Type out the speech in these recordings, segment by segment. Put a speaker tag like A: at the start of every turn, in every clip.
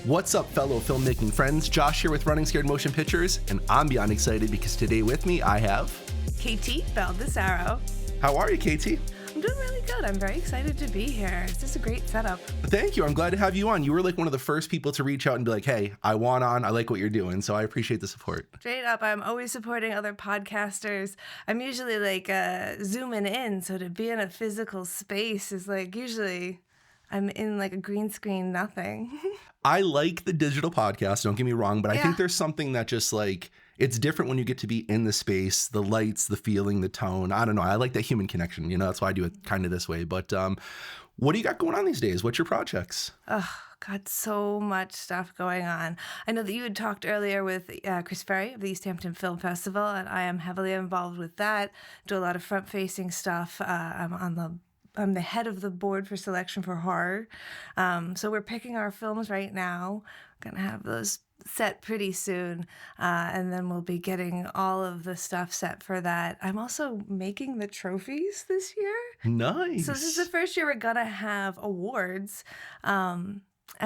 A: What's up, fellow filmmaking friends? Josh here with Runningscaredmotionpictures, and I'm beyond excited because today with me I have...
B: Baldassaro.
A: How are you, KT?
B: I'm doing really good. I'm very excited to be here. It's just a great setup.
A: Thank you. I'm glad to have you on. You were like one of the first people to reach out and be like, hey, I want on. I like what you're doing. So I appreciate the support.
B: Straight up, I'm always supporting other podcasters. I'm usually like zooming in. So to be in a physical space is like usually I'm in like a green screen, nothing.
A: I like the digital podcast, don't get me wrong, but I think there's something that just like, it's different when you get to be in the space, the lights, the feeling, the tone. I don't know. I like that human connection. You know, that's why I do it kind of this way. But what do you got going on these days? What's your projects?
B: Oh, God, so much stuff going on. I know that you had talked earlier with Chris Ferry of the East Hampton Film Festival, and I am heavily involved with that. Do a lot of front-facing stuff. I'm the head of the board for selection for horror. So we're picking our films right now. We're going to have those set pretty soon. And then we'll be getting all of the stuff set for that. I'm also making the trophies this year.
A: Nice.
B: So this is the first year we're going to have awards. And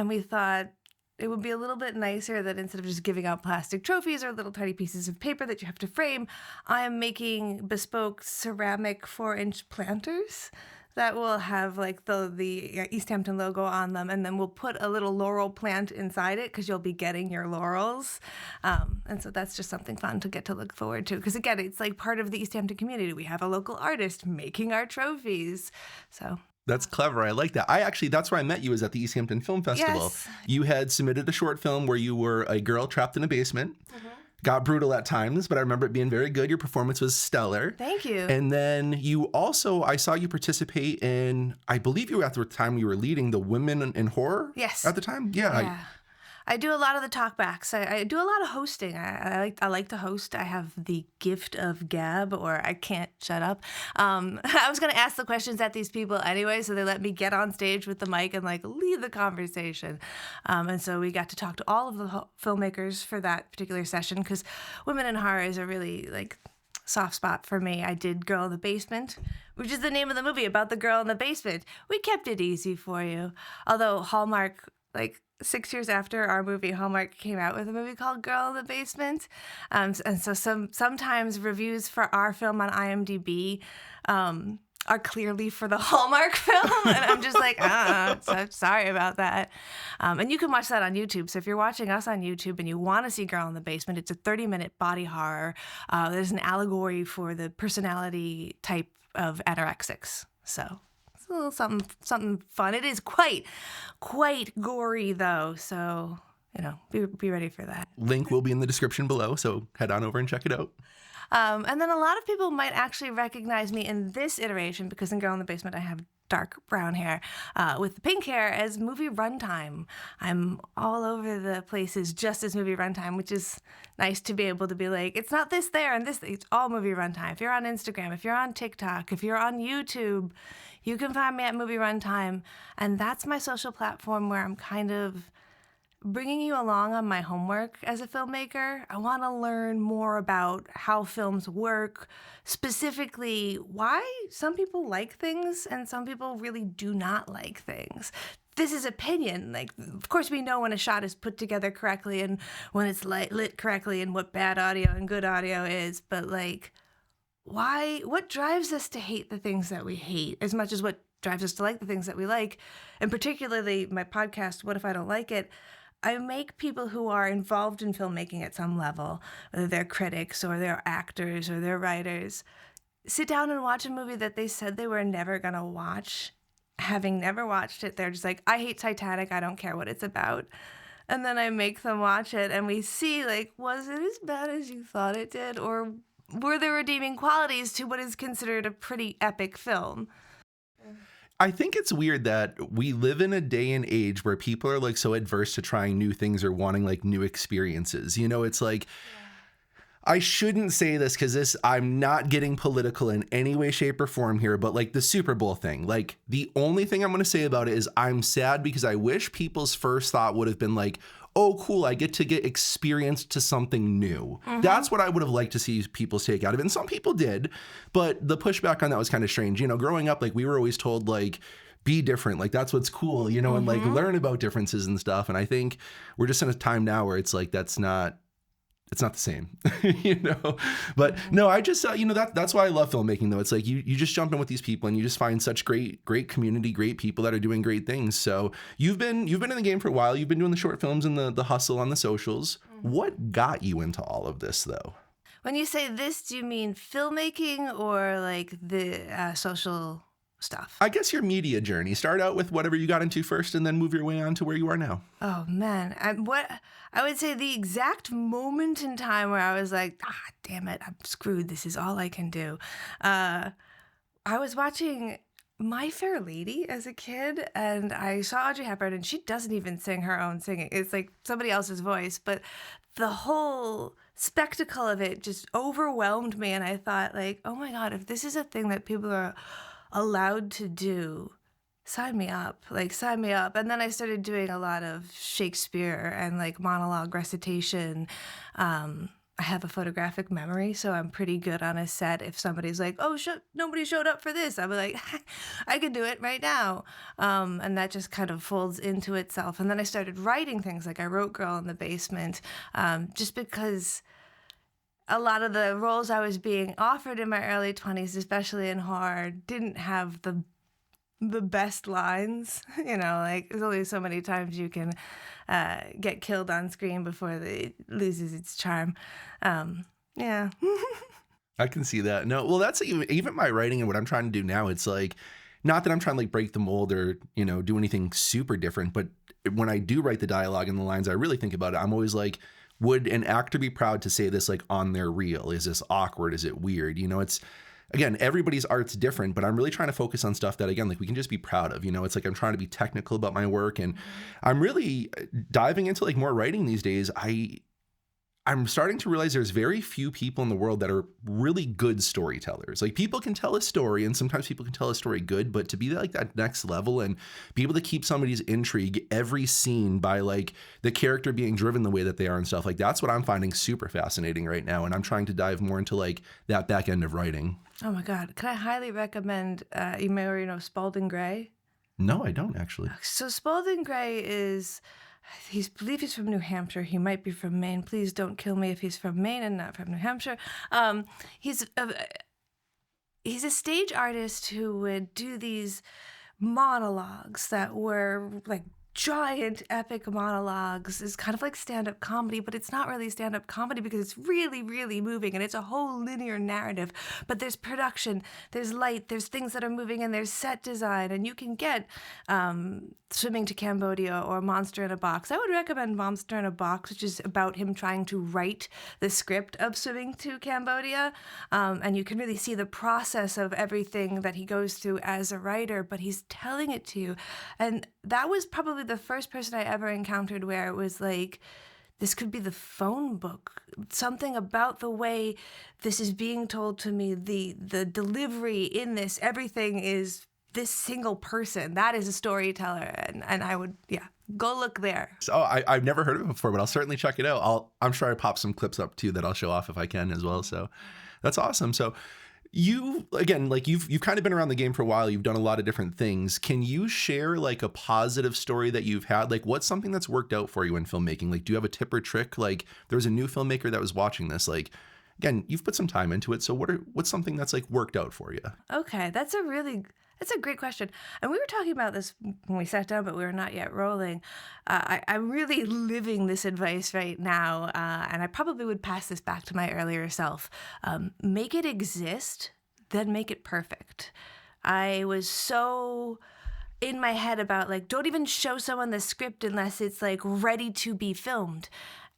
B: we thought it would be a little bit nicer that instead of just giving out plastic trophies or little tiny pieces of paper that you have to frame, I'm making bespoke ceramic 4-inch planters that will have like the East Hampton logo on them, and then we'll put a little laurel plant inside it because you'll be getting your laurels. And so that's just something fun to get to look forward to because, again, it's like part of the East Hampton community. We have a local artist making our trophies. So
A: that's clever. I like that. That's where I met you, is at the East Hampton Film Festival.
B: Yes.
A: You had submitted a short film where you were a girl trapped in a basement.
B: Mm-hmm.
A: Got brutal at times, but I remember it being very good. Your performance was stellar.
B: Thank you.
A: And then you also, I saw you participate in, I believe you were at the time you were leading the Women in Horror?
B: Yes.
A: At the time? Yeah.
B: I do a lot of the talkbacks. I do a lot of hosting. I like to host. I have the gift of gab, or I can't shut up. I was going to ask the questions at these people anyway, so they let me get on stage with the mic and like lead the conversation. And so we got to talk to all of the filmmakers for that particular session because Women in Horror is a really like soft spot for me. I did Girl in the Basement, which is the name of the movie about the girl in the basement. We kept it easy for you. Although Hallmark, like 6 years after our movie, Hallmark came out with a movie called Girl in the Basement. And so sometimes reviews for our film on IMDb are clearly for the Hallmark film. And I'm just like, so sorry about that. And you can watch that on YouTube. So if you're watching us on YouTube and you want to see Girl in the Basement, it's a 30-minute body horror. There's an allegory for the personality type of anorexics. So it's a little something fun. It is quite gory, though. So, be ready for that.
A: Link will be in the description below, so head on over and check it out.
B: And then a lot of people might actually recognize me in this iteration because in Girl in the Basement I have dark brown hair with the pink hair as movie Runtime. I'm all over the places just as movie Runtime, which is nice to be able to be like, it's not this there and this, it's all movie Runtime. If you're on Instagram, if you're on TikTok, if you're on YouTube, you can find me at movie Runtime. And that's my social platform where I'm kind of bringing you along on my homework as a filmmaker. I want to learn more about how films work, specifically why some people like things and some people really do not like things. This is opinion. Like, of course, we know when a shot is put together correctly and when it's lit correctly and what bad audio and good audio is, but like, what drives us to hate the things that we hate as much as what drives us to like the things that we like? And particularly my podcast, What If I Don't Like It? I make people who are involved in filmmaking at some level, whether they're critics or they're actors or they're writers, sit down and watch a movie that they said they were never going to watch. Having never watched it, they're just like, I hate Titanic, I don't care what it's about. And then I make them watch it and we see, like, was it as bad as you thought it did? Or were there redeeming qualities to what is considered a pretty epic film?
A: I think it's weird that we live in a day and age where people are like so adverse to trying new things or wanting like new experiences. You know, it's like, I shouldn't say this because I'm not getting political in any way, shape, or form here, but like the Super Bowl thing, like the only thing I'm going to say about it is I'm sad because I wish people's first thought would have been like, oh, cool, I get to get experienced to something new. Mm-hmm. That's what I would have liked to see people take out of it. And some people did, but the pushback on that was kind of strange. You know, growing up, like we were always told like, be different. Like that's what's cool, you know, and like learn about differences and stuff. And I think we're just in a time now where it's like, it's not the same, you know, but no, I just, you know, that's why I love filmmaking though. It's like, you just jump in with these people and you just find such great community, great people that are doing great things. So you've been in the game for a while. You've been doing the short films and the hustle on the socials. What got you into all of this though?
B: When you say this, do you mean filmmaking or like the social stuff?
A: I guess your media journey. Start out with whatever you got into first and then move your way on to where you are now.
B: Oh man, I would say the exact moment in time where I was like, damn it, I'm screwed. This is all I can do. I was watching My Fair Lady as a kid, and I saw Audrey Hepburn, and she doesn't even sing her own singing. It's like somebody else's voice, but the whole spectacle of it just overwhelmed me, and I thought, like, oh my God, if this is a thing that people are allowed to do, sign me up. And then I started doing a lot of Shakespeare and like monologue recitation. I have a photographic memory, so I'm pretty good on a set. If somebody's like, oh, nobody showed up for this, I'll be like, I can do it right now. And that just kind of folds into itself. And then I started writing things, like I wrote Girl in the Basement, just because a lot of the roles I was being offered in my early 20s, especially in horror, didn't have the best lines. You know, like there's only so many times you can get killed on screen before it loses its charm. Yeah.
A: I can see that. No, well, that's even my writing and what I'm trying to do now. It's like, not that I'm trying to like break the mold or, you know, do anything super different, but when I do write the dialogue and the lines, I really think about it. I'm always like, would an actor be proud to say this like on their reel? Is this awkward? Is it weird? You know, it's, again, everybody's art's different, but I'm really trying to focus on stuff that, again, like we can just be proud of. You know, it's like I'm trying to be technical about my work, and I'm really diving into like more writing these days. I'm starting to realize there's very few people in the world that are really good storytellers. Like people can tell a story, and sometimes people can tell a story good, but to be like that next level and be able to keep somebody's intrigue every scene by like the character being driven the way that they are and stuff, like that's what I'm finding super fascinating right now. And I'm trying to dive more into like that back end of writing.
B: Oh my God. Can I highly recommend, you may already know Spalding Gray?
A: No, I don't actually.
B: So Spalding Gray is... I believe he's from New Hampshire. He might be from Maine. Please don't kill me if he's from Maine and not from New Hampshire. He's a stage artist who would do these monologues that were like giant epic monologues. It's kind of like stand-up comedy, but it's not really stand-up comedy because it's really, really moving and it's a whole linear narrative. But there's production, there's light, there's things that are moving, and there's set design. And you can get Swimming to Cambodia or Monster in a Box. I would recommend Monster in a Box, which is about him trying to write the script of Swimming to Cambodia. And you can really see the process of everything that he goes through as a writer, but he's telling it to you. And that was probably the first person I ever encountered where it was like, this could be the phone book. Something about the way this is being told to me, the delivery in this, everything is this single person. That is a storyteller. And I would, go look there.
A: So I've never heard of it before, but I'll certainly check it out. I'm sure I pop some clips up too that I'll show off if I can as well. So that's awesome. So you, again, like you've kind of been around the game for a while. You've done a lot of different things. Can you share like a positive story that you've had? Like what's something that's worked out for you in filmmaking? Like, do you have a tip or trick? Like there was a new filmmaker that was watching this. Like, again, you've put some time into it. So what's something that's like worked out for you? Okay.
B: That's a great question. And we were talking about this when we sat down, but we were not yet rolling. I'm really living this advice right now, and I probably would pass this back to my earlier self. Make it exist, then make it perfect. I was so in my head about like, don't even show someone the script unless it's like ready to be filmed.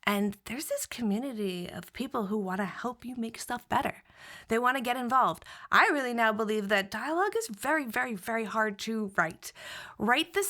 B: And there's this community of people who want to help you make stuff better. They want to get involved. I really now believe that dialogue is very, very, very hard to write. Write the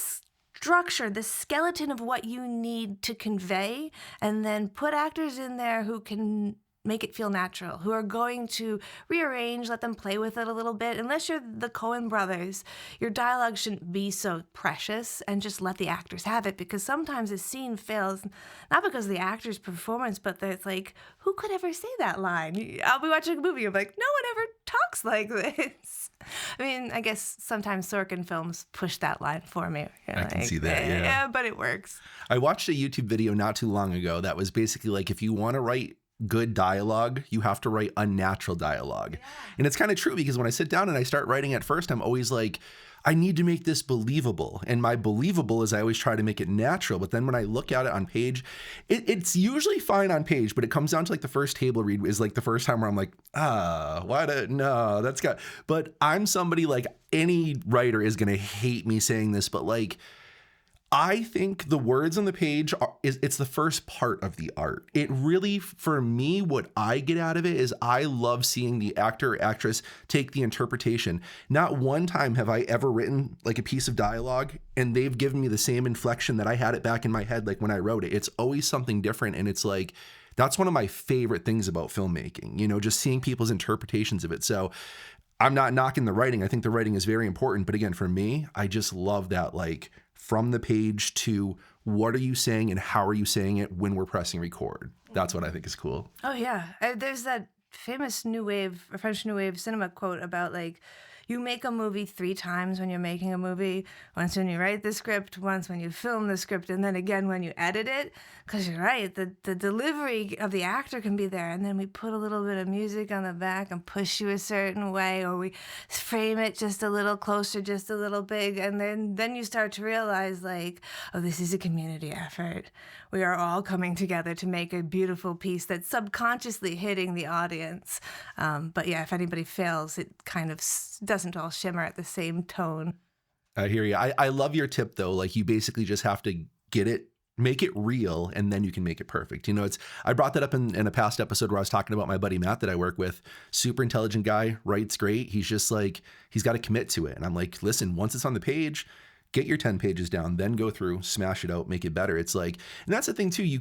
B: structure, the skeleton of what you need to convey, and then put actors in there who can make it feel natural, who are going to rearrange, let them play with it a little bit. Unless you're the Coen brothers, your dialogue shouldn't be so precious, and just let the actors have it, because sometimes a scene fails, not because of the actor's performance, but it's like, who could ever say that line? I'll be watching a movie, I'm like, no one ever talks like this? I mean, I guess sometimes Sorkin films push that line for me.
A: I can see that, yeah.
B: Yeah, but it works.
A: I watched a YouTube video not too long ago that was basically like, if you want to write good dialogue, you have to write unnatural dialogue. Yeah. And it's kind of true, because when I sit down and I start writing at first, I'm always like, I need to make this believable. And my believable is I always try to make it natural. But then when I look at it on page, it's usually fine on page, but it comes down to like the first table read is like the first time where I'm like, no, that's got, but I'm somebody like, any writer is going to hate me saying this, but like, I think the words on the page it's the first part of the art. It really, for me, what I get out of it is I love seeing the actor or actress take the interpretation. Not one time have I ever written like a piece of dialogue and they've given me the same inflection that I had it back in my head like when I wrote it. It's always something different, and it's like, that's one of my favorite things about filmmaking, you know, just seeing people's interpretations of it. So I'm not knocking the writing. I think the writing is very important. But again, for me, I just love that, like, from the page to what are you saying and how are you saying it when we're pressing record. That's what I think is cool.
B: Oh, yeah. There's that famous French New Wave cinema quote about, like, you make a movie 3 times when you're making a movie. Once when you write the script, once when you film the script, and then again when you edit it. Because you're right, the delivery of the actor can be there, and then we put a little bit of music on the back and push you a certain way, or we frame it just a little closer, just a little big, and then you start to realize, like, oh, this is a community effort. We are all coming together to make a beautiful piece that's subconsciously hitting the audience. But yeah, if anybody fails, it kind of doesn't all shimmer at the same tone.
A: I hear you. I love your tip, though. Like, you basically just have to get it, make it real, and then you can make it perfect. You know, I brought that up in a past episode where I was talking about my buddy Matt that I work with. Super intelligent guy, writes great. He's just like, he's got to commit to it. And I'm like, listen, once it's on the page, get your 10 pages down, then go through, smash it out, make it better. It's like, and that's the thing too.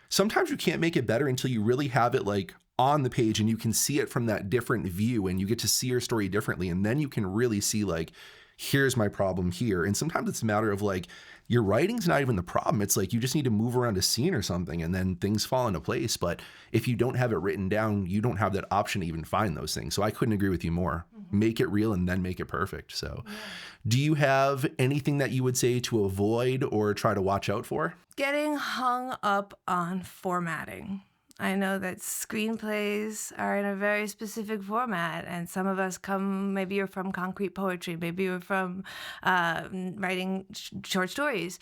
A: Sometimes you can't make it better until you really have it like on the page and you can see it from that different view and you get to see your story differently. And then you can really see, like, here's my problem here. And sometimes it's a matter of like, your writing's not even the problem. It's like, you just need to move around a scene or something and then things fall into place. But if you don't have it written down, you don't have that option to even find those things. So I couldn't agree with you more. Mm-hmm. Make it real and then make it perfect. So do you have anything that you would say to avoid or try to watch out for?
B: Getting hung up on formatting. I know that screenplays are in a very specific format, and some of us maybe you're from concrete poetry, maybe you're from writing short stories.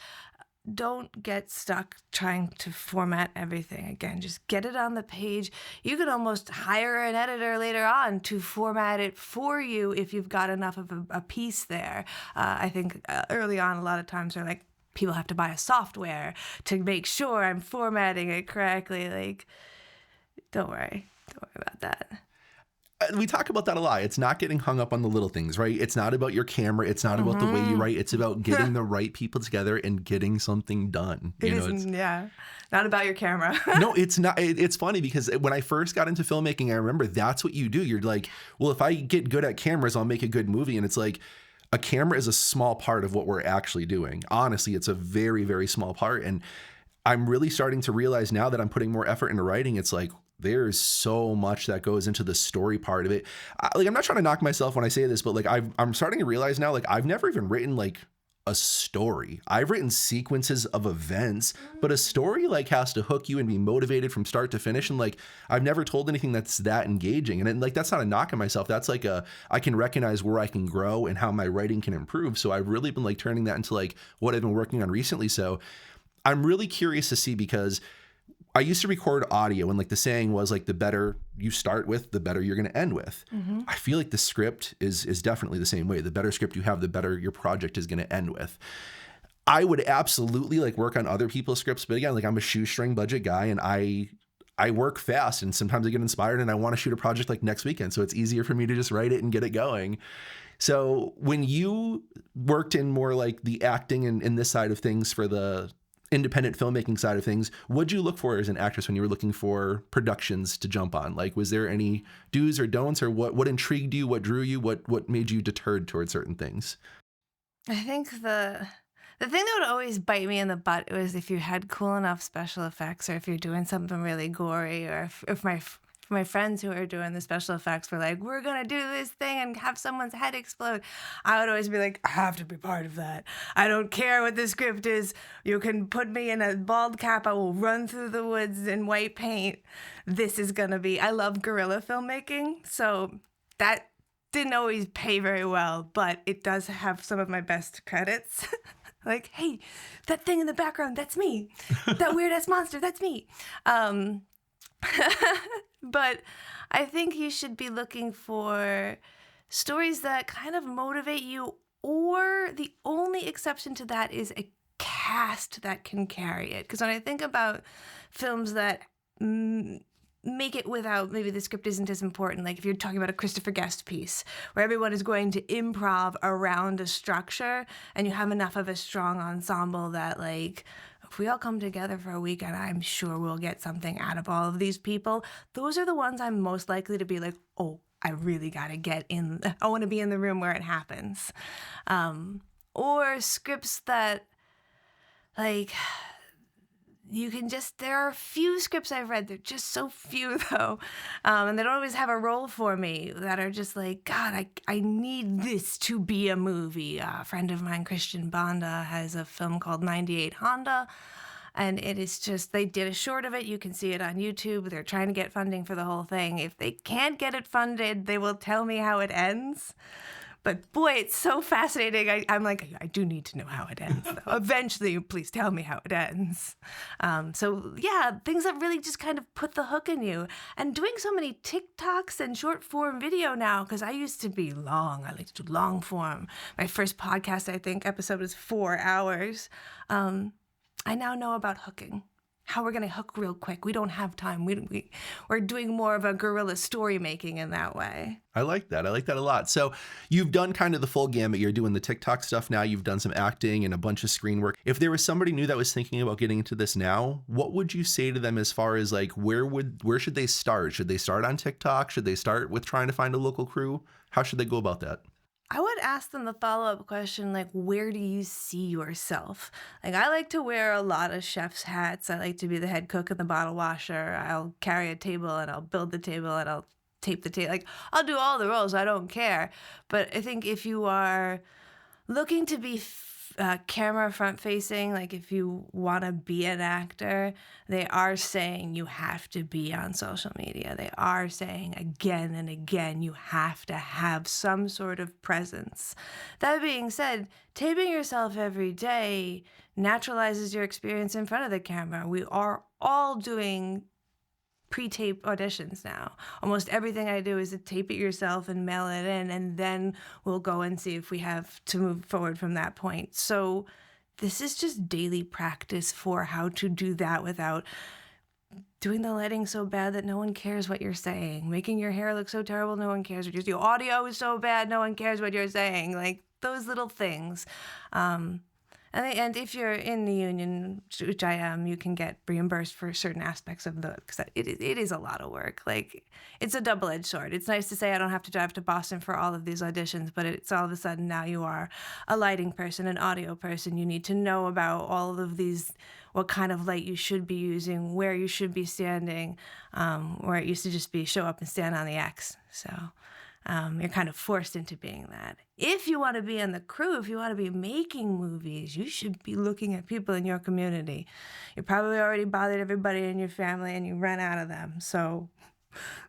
B: Don't get stuck trying to format everything. Again, just get it on the page. You could almost hire an editor later on to format it for you if you've got enough of a piece there. I think early on, a lot of times they're like, people have to buy a software to make sure I'm formatting it correctly. Like, don't worry about that.
A: We talk about that a lot. It's not getting hung up on the little things, right? It's not about your camera. It's not about the way you write. It's about getting the right people together and getting something done.
B: Not about your camera.
A: No, it's not. It's funny because when I first got into filmmaking, I remember that's what you do. You're like, well, if I get good at cameras, I'll make a good movie. And it's like, a camera is a small part of what we're actually doing. Honestly, it's a very, very small part. And I'm really starting to realize now that I'm putting more effort into writing, it's like, there's so much that goes into the story part of it. I'm not trying to knock myself when I say this, but like, I'm starting to realize now, like, I've never even written like a story. I've written sequences of events, but a story like has to hook you and be motivated from start to finish. And like, I've never told anything that's that engaging. And like, that's not a knock on myself. That's like I can recognize where I can grow and how my writing can improve. So I've really been like turning that into like what I've been working on recently. So I'm really curious to see, because I used to record audio and like the saying was like, the better you start with, the better you're going to end with. Mm-hmm. I feel like the script is definitely the same way. The better script you have, the better your project is going to end with. I would absolutely like work on other people's scripts. But again, like, I'm a shoestring budget guy and I work fast, and sometimes I get inspired and I want to shoot a project like next weekend. So it's easier for me to just write it and get it going. So when you worked in more like the acting and this side of things for the independent filmmaking side of things, what'd you look for as an actress when you were looking for productions to jump on? Like, was there any do's or don'ts, or what intrigued you, what drew you, what made you deterred towards certain things?
B: I think the thing that would always bite me in the butt was if you had cool enough special effects, or if you're doing something really gory, or if my my friends who are doing the special effects were like, we're going to do this thing and have someone's head explode, I would always be like, I have to be part of that. I don't care what the script is. You can put me in a bald cap. I will run through the woods in white paint. This is going to be, I love guerrilla filmmaking. So that didn't always pay very well, but it does have some of my best credits. Like, hey, that thing in the background, that's me. That weird-ass monster, that's me. But I think you should be looking for stories that kind of motivate you, or the only exception to that is a cast that can carry it. Because when I think about films that make it without, maybe the script isn't as important, like if you're talking about a Christopher Guest piece where everyone is going to improv around a structure and you have enough of a strong ensemble that, like, if we all come together for a weekend, I'm sure we'll get something out of all of these people. Those are the ones I'm most likely to be like, oh, I really got to get in. I want to be in the room where it happens. Or scripts that, like, you can just, there are a few scripts I've read, they're just so few though, and they don't always have a role for me, that are just like, God, I need this to be a movie. A friend of mine, Christian Banda, has a film called 98 Honda, and it is just, they did a short of it. You can see it on YouTube. They're trying to get funding for the whole thing. If they can't get it funded, they will tell me how it ends. But boy, it's so fascinating. I'm like, I do need to know how it ends, though. Eventually, please tell me how it ends. So yeah, things that really just kind of put the hook in you. And doing so many TikToks and short form video now, because I used to be long. I like to do long form. My first podcast, I think, episode was 4 hours. I now know about hooking. How we're going to hook real quick. We don't have time. We're doing more of a guerrilla story making in that way.
A: I like that. I like that a lot. So you've done kind of the full gamut. You're doing the TikTok stuff now. You've done some acting and a bunch of screen work. If there was somebody new that was thinking about getting into this now, what would you say to them as far as like, where should they start? Should they start on TikTok? Should they start with trying to find a local crew? How should they go about that?
B: I would ask them the follow-up question, like, where do you see yourself? Like, I like to wear a lot of chef's hats. I like to be the head cook and the bottle washer. I'll carry a table and I'll build the table and I'll tape the table. Like, I'll do all the roles. I don't care. But I think if you are looking to be camera front facing, like if you want to be an actor, they are saying you have to be on social media. They are saying again and again, you have to have some sort of presence. That being said, taping yourself every day naturalizes your experience in front of the camera. We are all doing pre-tape auditions now. Almost everything I do is to tape it yourself and mail it in, and then we'll go and see if we have to move forward from that point. So this is just daily practice for how to do that without doing the lighting so bad that no one cares what you're saying, making your hair look so terrible no one cares what you're saying, your audio is so bad no one cares what you're saying, like those little things. And if you're in the union, which I am, you can get reimbursed for certain aspects of because it is a lot of work. Like, it's a double-edged sword. It's nice to say I don't have to drive to Boston for all of these auditions, but it's all of a sudden now you are a lighting person, an audio person. You need to know about all of these, what kind of light you should be using, where you should be standing, where it used to just be show up and stand on the X. So you're kind of forced into being that. If you want to be in the crew, if you want to be making movies, you should be looking at people in your community. You probably already bothered everybody in your family and you ran out of them. So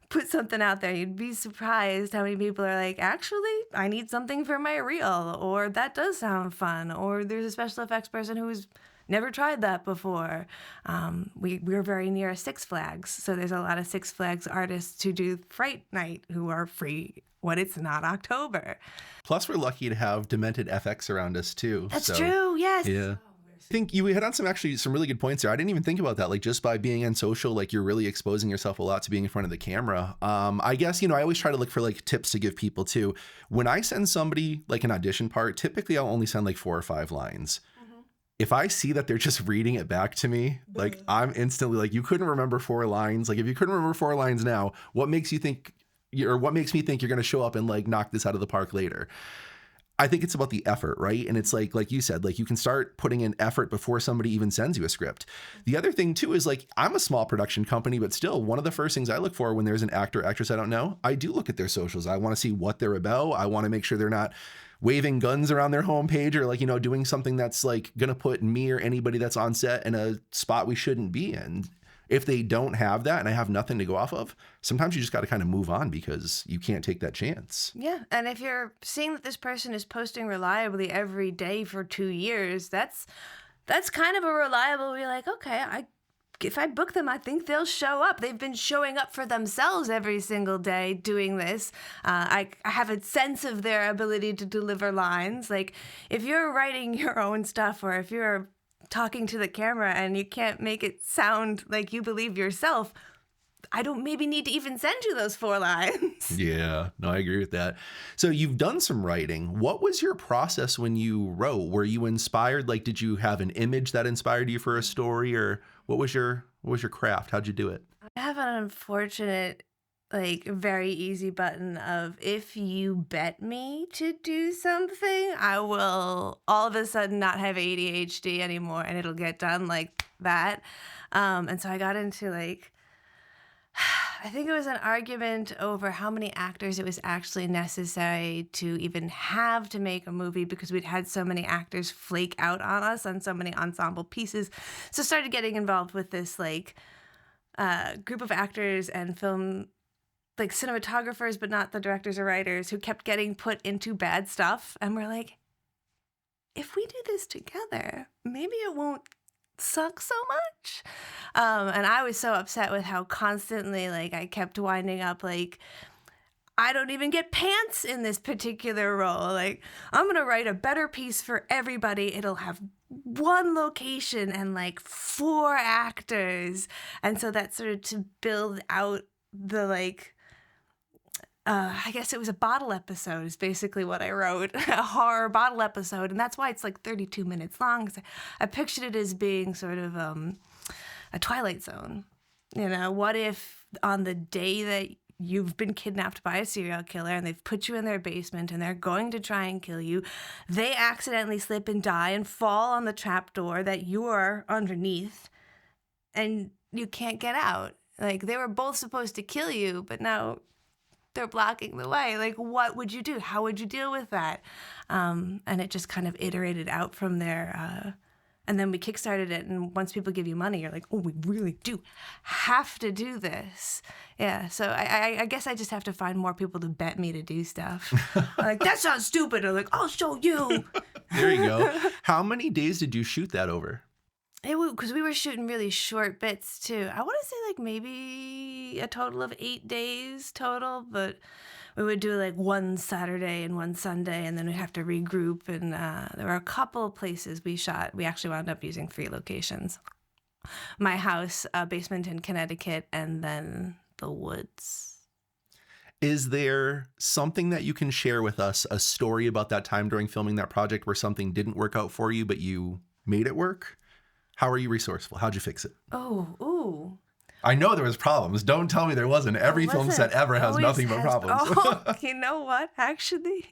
B: put something out there. You'd be surprised how many people are like, actually, I need something for my reel, or that does sound fun, or there's a special effects person who's never tried that before. We're very near a Six Flags, so there's a lot of Six Flags artists who do Fright Night who are free when it's not October.
A: Plus, we're lucky to have Demented FX around us too.
B: That's true, yes.
A: Yeah. I think you hit on some really good points there. I didn't even think about that. Like, just by being on social, like you're really exposing yourself a lot to being in front of the camera. I guess, I always try to look for like tips to give people too. When I send somebody like an audition part, typically I'll only send like 4 or 5 lines. If I see that they're just reading it back to me, like I'm instantly like, you couldn't remember 4 lines. Like, if you couldn't remember 4 lines now, what makes me think you're going to show up and like knock this out of the park later? I think it's about the effort, right? And it's like you said, like you can start putting in effort before somebody even sends you a script. The other thing too is like, I'm a small production company, but still one of the first things I look for when there's an actor, actress I don't know, I do look at their socials. I want to see what they're about. I want to make sure they're not waving guns around their homepage or like, you know, doing something that's like going to put me or anybody that's on set in a spot we shouldn't be in. If they don't have that and I have nothing to go off of, sometimes you just got to kind of move on because you can't take that chance.
B: Yeah. And if you're seeing that this person is posting reliably every day for 2 years, that's kind of a reliable, you're like, okay, if I book them, I think they'll show up. They've been showing up for themselves every single day doing this. I have a sense of their ability to deliver lines. Like if you're writing your own stuff or if you're talking to the camera and you can't make it sound like you believe yourself, I don't maybe need to even send you those 4 lines.
A: Yeah, no, I agree with that. So you've done some writing. What was your process when you wrote? Were you inspired? Like, did you have an image that inspired you for a story, or what was your craft? How'd you do it?
B: I have an unfortunate, like, very easy button of if you bet me to do something, I will all of a sudden not have ADHD anymore and it'll get done like that. And so I got into like, I think it was an argument over how many actors it was actually necessary to even have to make a movie because we'd had so many actors flake out on us on so many ensemble pieces. So started getting involved with this like group of actors and film like cinematographers, but not the directors or writers, who kept getting put into bad stuff. And we're like, if we do this together, maybe it won't suck so much. And I was so upset with how constantly like I kept winding up like, I don't even get pants in this particular role. Like, I'm going to write a better piece for everybody. It'll have 1 location and like 4 actors. And so that sort of to build out the like, I guess it was a bottle episode is basically what I wrote, a horror bottle episode. And that's why it's like 32 minutes long. 'Cause I pictured it as being sort of a Twilight Zone. You know, what if on the day that you've been kidnapped by a serial killer and they've put you in their basement and they're going to try and kill you, they accidentally slip and die and fall on the trapdoor that you're underneath and you can't get out. Like, they were both supposed to kill you, but now they're blocking the way. Like, what would you do? How would you deal with that? And it just kind of iterated out from there. And then we kickstarted it. And once people give you money, you're like, oh, we really do have to do this. Yeah. So I guess I just have to find more people to bet me to do stuff. Like, that sounds stupid. Or like, I'll show you.
A: There you go. How many days did you shoot that over?
B: Because we were shooting really short bits too. I want to say like maybe a total of 8 days total, but we would do like 1 Saturday and 1 Sunday, and then we'd have to regroup. And there were a couple places we shot. We actually wound up using 3 locations: my house, a basement in Connecticut, and then the woods.
A: Is there something that you can share with us, a story about that time during filming that project where something didn't work out for you, but you made it work? How are you resourceful? How'd you fix it?
B: Ooh.
A: I know there was problems. Don't tell me there wasn't. Every film set ever has nothing but problems.
B: You know what? Actually,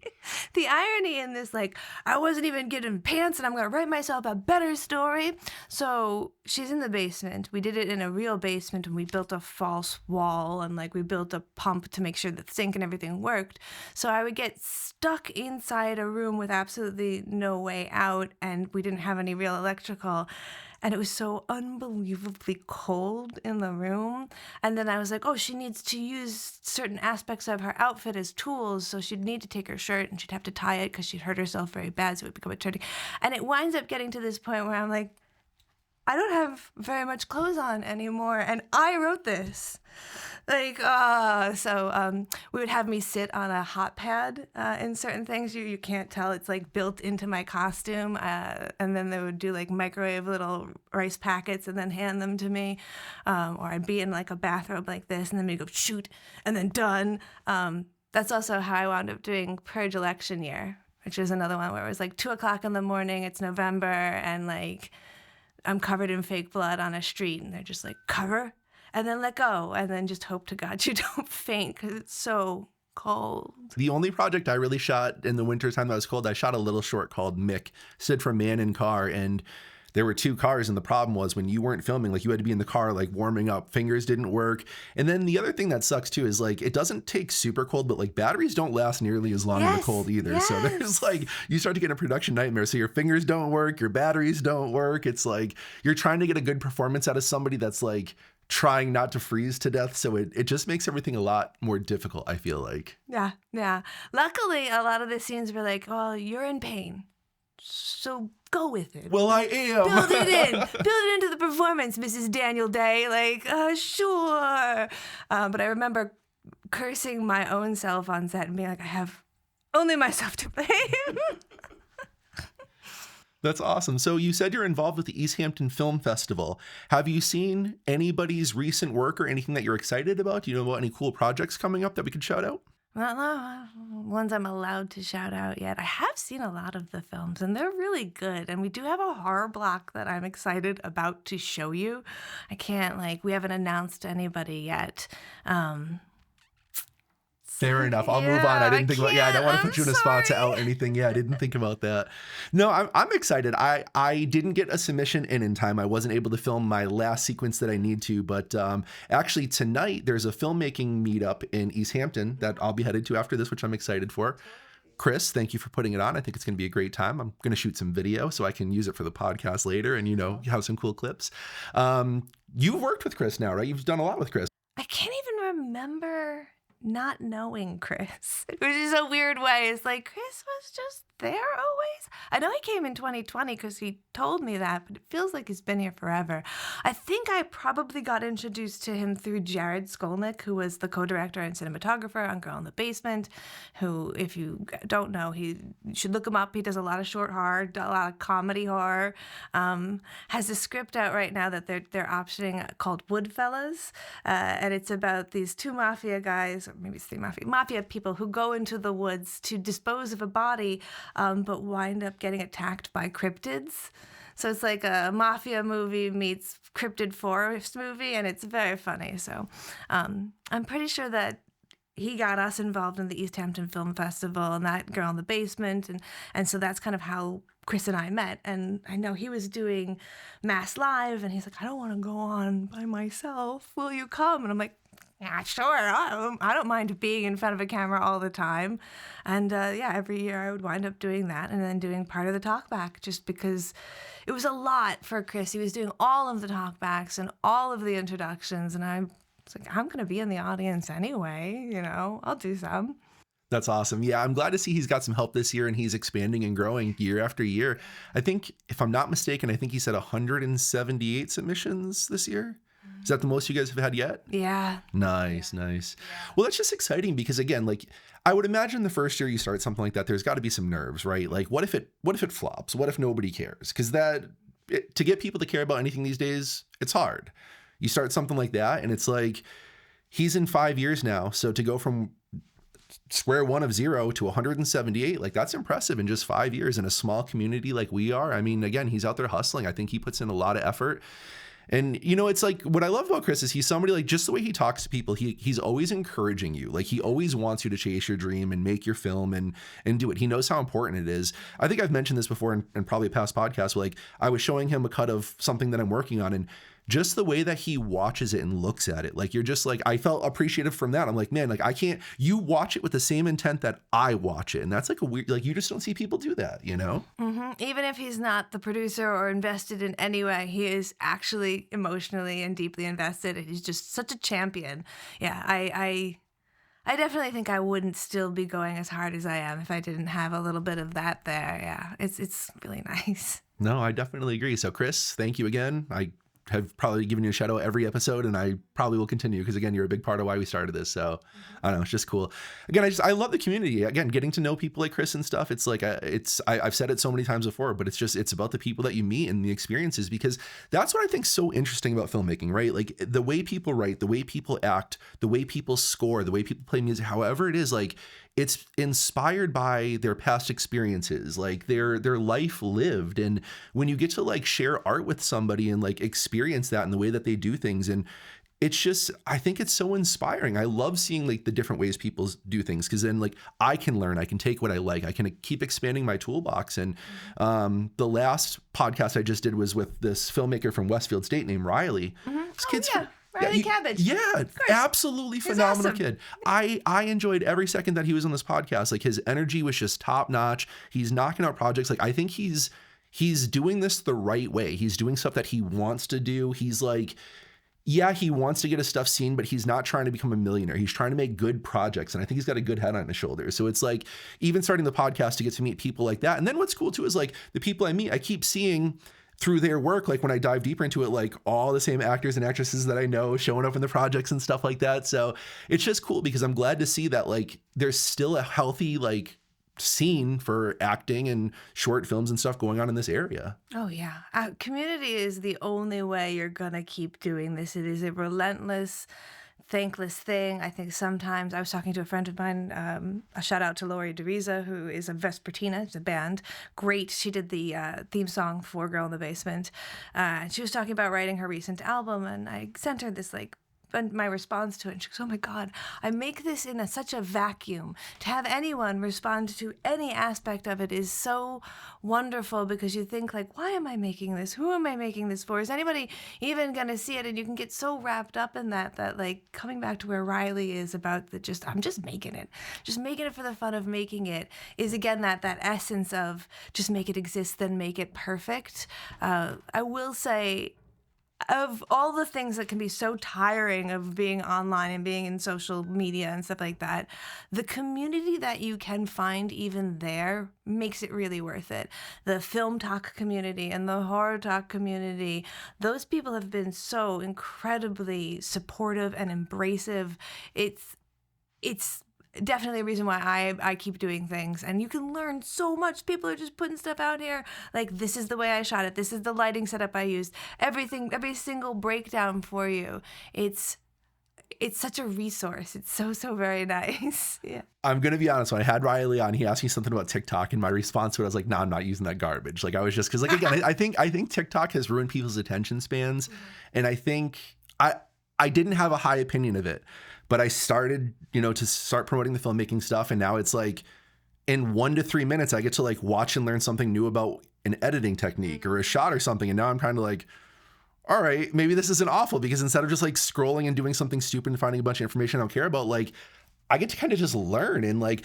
B: the irony in this, like, I wasn't even getting pants and I'm going to write myself a better story. So she's in the basement. We did it in a real basement and we built a false wall and like we built a pump to make sure that the sink and everything worked. So I would get stuck inside a room with absolutely no way out and we didn't have any real electrical. And it was so unbelievably cold in the room. And then I was like, oh, she needs to use certain aspects of her outfit as tools. So she'd need to take her shirt and she'd have to tie it because she'd hurt herself very bad. So it would become a turning. And it winds up getting to this point where I'm like, I don't have very much clothes on anymore. And I wrote this. Like, so we would have me sit on a hot pad in certain things. You can't tell. It's like built into my costume. And then they would do like microwave little rice packets and then hand them to me. Or I'd be in like a bathrobe like this and then we'd go shoot and then done. That's also how I wound up doing Purge election year, which is another one where it was like 2:00 in the morning. It's November and like I'm covered in fake blood on a street and they're just like, cover and then let go and then just hope to God you don't faint because it's so cold.
A: The only project I really shot in the wintertime that was cold, I shot a little short called Mick, stood for Man in Car, and there were 2 cars, and the problem was when you weren't filming, like you had to be in the car, like warming up, fingers didn't work. And then the other thing that sucks too is like, it doesn't take super cold, but like batteries don't last nearly as long in the cold either.
B: Yes.
A: So there's like, you start to get a production nightmare. So your fingers don't work, your batteries don't work. It's like, you're trying to get a good performance out of somebody that's like trying not to freeze to death. So it just makes everything a lot more difficult, I feel like.
B: Yeah. Luckily, a lot of the scenes were like, oh, you're in pain, so go with it.
A: Well, I am.
B: Build it into the performance, Mrs. Daniel Day. Like, sure. But I remember cursing my own self on set and being like, I have only myself to blame.
A: That's awesome. So you said you're involved with the East Hampton Film Festival. Have you seen anybody's recent work or anything that you're excited about? Do you know about any cool projects coming up that we could shout out?
B: Well, no, ones I'm allowed to shout out yet. I have seen a lot of the films, and they're really good. And we do have a horror block that I'm excited about to show you. I can't, we haven't announced anybody yet.
A: Fair enough. I'll move on. I didn't think about. Yeah, I don't want to put you in a spot to out anything. Yeah, I didn't think about that. No, I'm excited. I didn't get a submission in time. I wasn't able to film my last sequence that I need to. But actually tonight there's a filmmaking meetup in East Hampton that I'll be headed to after this, which I'm excited for. Chris, thank you for putting it on. I think it's going to be a great time. I'm going to shoot some video so I can use it for the podcast later, and have some cool clips. You've worked with Chris now, right? You've done a lot with Chris.
B: I can't even remember not knowing Chris, which is a weird way. It's like Chris was just there always. I know he came in 2020 because he told me that, but it feels like he's been here forever. I think I probably got introduced to him through Jared Skolnick, who was the co-director and cinematographer on Girl in the Basement, who, if you don't know, you should look him up. He does a lot of short horror, a lot of comedy horror, has a script out right now that they're optioning called Woodfellas, and it's about these 2 mafia guys, or maybe it's 3 mafia people who go into the woods to dispose of a body, but wind up getting attacked by cryptids. So it's like a mafia movie meets cryptid forest movie, and it's very funny. So I'm pretty sure that he got us involved in the East Hampton Film Festival and that Girl in the Basement, and so that's kind of how Chris and I met. And I know he was doing Mass Live, and he's like, I don't want to go on by myself. Will you come? And I'm like, yeah, sure. I don't mind being in front of a camera all the time. And every year I would wind up doing that and then doing part of the talkback, just because it was a lot for Chris. He was doing all of the talkbacks and all of the introductions. And I was like, I'm going to be in the audience anyway. I'll do some.
A: That's awesome. Yeah, I'm glad to see he's got some help this year and he's expanding and growing year after year. I think, if I'm not mistaken, I think he said 178 submissions this year. Is that the most you guys have had yet?
B: Yeah.
A: Nice. Yeah. Well, that's just exciting because, again, I would imagine the first year you start something like that, there's got to be some nerves, right? Like, what if it flops? What if nobody cares? Because to get people to care about anything these days, it's hard. You start something like that, and it's like, he's in 5 years now. So to go from square one of 0 to 178, that's impressive in just 5 years in a small community like we are. I mean, again, he's out there hustling. I think he puts in a lot of effort. And, it's like, what I love about Chris is he's somebody, just the way he talks to people, he's always encouraging you. He always wants you to chase your dream and make your film and do it. He knows how important it is. I think I've mentioned this before in probably a past podcast, where I was showing him a cut of something that I'm working on, and just the way that he watches it and looks at it, you're just I felt appreciative from that. I'm like, man, I can't, you watch it with the same intent that I watch it. And that's a weird, you just don't see people do that,
B: Mm-hmm. Even if he's not the producer or invested in any way, he is actually emotionally and deeply invested. And he's just such a champion. Yeah, I definitely think I wouldn't still be going as hard as I am if I didn't have a little bit of that there. Yeah, it's really nice.
A: No, I definitely agree. So Chris, thank you again. I have probably given you a shout out every episode, and I probably will continue because, again, you're a big part of why we started this. So I don't know, it's just cool. Again, I love the community. Again, getting to know people like Chris and stuff. It's I've said it so many times before, but it's about the people that you meet and the experiences, because that's what I think is so interesting about filmmaking, right? The way people write, the way people act, the way people score, the way people play music, however it is, it's inspired by their past experiences, their life lived. And when you get to share art with somebody and experience that in the way that they do things, and it's just, I think it's so inspiring. I love seeing like the different ways people do things, because then like I can learn, I can take what I like, I can keep expanding my toolbox. And the last podcast I just did was with this filmmaker from Westfield State named Riley. This kid's
B: Riley Cabbage.
A: Yeah, absolutely phenomenal kid. I enjoyed every second that he was on this podcast. Like his energy was just top notch. He's knocking out projects. Like I think he's doing this the right way. He's doing stuff that he wants to do. He's like, yeah, he wants to get his stuff seen, but he's not trying to become a millionaire. He's trying to make good projects. And I think he's got a good head on his shoulders. So it's like, even starting the podcast to get to meet people like that. And then what's cool too is like the people I meet, I keep seeing through their work, like when I dive deeper into it, like all the same actors and actresses that I know showing up in the projects and stuff like that. So it's just cool, because I'm glad to see that like there's still a healthy like scene for acting and short films and stuff going on in this area.
B: Oh yeah. Community is the only way you're gonna keep doing this. It is a relentless, thankless thing. I think sometimes I was talking to a friend of mine, a shout out to Lori DeRiza, who is a Vespertina, it's a band. Great. She did the theme song for Girl in the Basement. She was talking about writing her recent album, and I sent her this like my response to it. And she goes, oh my God, I make this in such a vacuum. To have anyone respond to any aspect of it is so wonderful, because you think like, why am I making this? Who am I making this for? Is anybody even going to see it? And you can get so wrapped up in that like coming back to where Riley is about I'm just making it. Just making it for the fun of making it is again that essence of just make it exist, then make it perfect. I will say, of all the things that can be so tiring of being online and being in social media and stuff like that, the community that you can find even there makes it really worth it. The film talk community and the horror talk community, those people have been so incredibly supportive and embracive. It's definitely a reason why I keep doing things. And you can learn so much. People are just putting stuff out here. Like, this is the way I shot it. This is the lighting setup I used. Everything, every single breakdown for you. It's such a resource. It's so very nice. Yeah.
A: I'm going to be honest. When I had Riley on, he asked me something about TikTok, and my response to it, I was like, no, I'm not using that garbage. Like I was just, cause like, again, I think TikTok has ruined people's attention spans. Mm-hmm. And I think I didn't have a high opinion of it, but I started, to start promoting the filmmaking stuff. And now it's like in 1 to 3 minutes, I get to like watch and learn something new about an editing technique or a shot or something. And now I'm kind of like, all right, maybe this isn't awful, because instead of just like scrolling and doing something stupid and finding a bunch of information I don't care about, like I get to kind of just learn. And like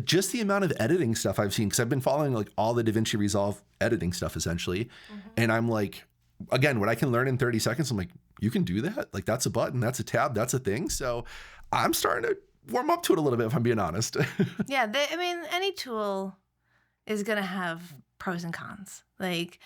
A: just the amount of editing stuff I've seen, because I've been following like all the DaVinci Resolve editing stuff essentially. Mm-hmm. And I'm like, again, what I can learn in 30 seconds, I'm like, you can do that? Like that's a button, that's a tab, that's a thing. So I'm starting to warm up to it a little bit, if I'm being honest.
B: Yeah, any tool is going to have pros and cons. Like,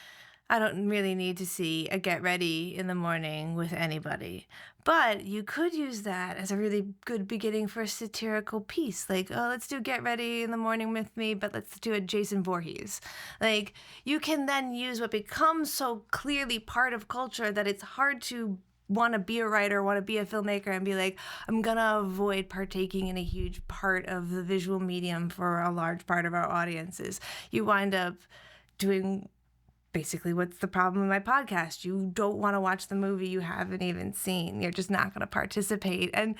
B: I don't really need to see a get ready in the morning with anybody. But you could use that as a really good beginning for a satirical piece. Like, oh, let's do get ready in the morning with me, but let's do it Jason Voorhees. Like, you can then use what becomes so clearly part of culture that it's hard to want to be a writer, want to be a filmmaker, and be like, I'm going to avoid partaking in a huge part of the visual medium for a large part of our audiences. You wind up doing basically what's the problem with my podcast. You don't want to watch the movie you haven't even seen. You're just not going to participate. And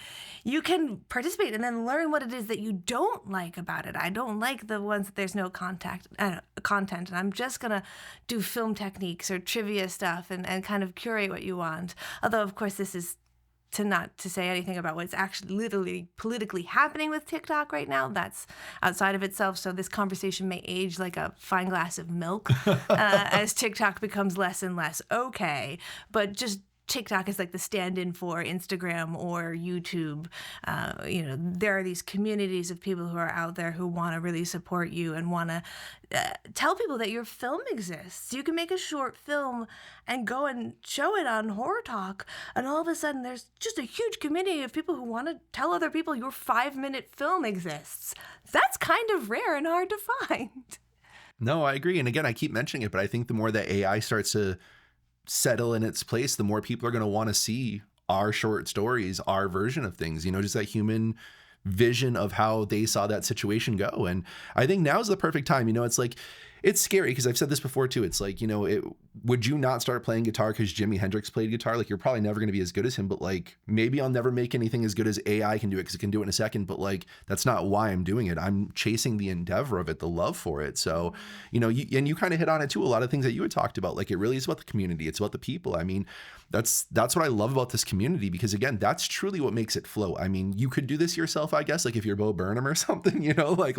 B: you can participate and then learn what it is that you don't like about it. I don't like the ones that there's no content, and I'm just going to do film techniques or trivia stuff and kind of curate what you want. Although, of course, this is not to say anything about what's actually literally politically happening with TikTok right now. That's outside of itself. So this conversation may age like a fine glass of milk as TikTok becomes less and less okay. But just TikTok is like the stand-in for Instagram or YouTube. There are these communities of people who are out there who want to really support you and want to tell people that your film exists. You can make a short film and go and show it on Horror Talk, and all of a sudden there's just a huge community of people who want to tell other people your 5-minute film exists. That's kind of rare and hard to find.
A: No, I agree. And again, I keep mentioning it, but I think the more that AI starts to settle in its place, the more people are going to want to see our short stories, our version of things, just that human vision of how they saw that situation go. And I think now's the perfect time. It's like it's scary because I've said this before too. It's like, would you not start playing guitar because Jimi Hendrix played guitar? Like, you're probably never going to be as good as him, but like, maybe I'll never make anything as good as AI can do it because it can do it in a second. But like, that's not why I'm doing it. I'm chasing the endeavor of it, the love for it. So, you kind of hit on it too. A lot of things that you had talked about, like, it really is about the community. It's about the people. I mean, that's what I love about this community, because again, that's truly what makes it flow. I mean, you could do this yourself, I guess, like if you're Bo Burnham or something, like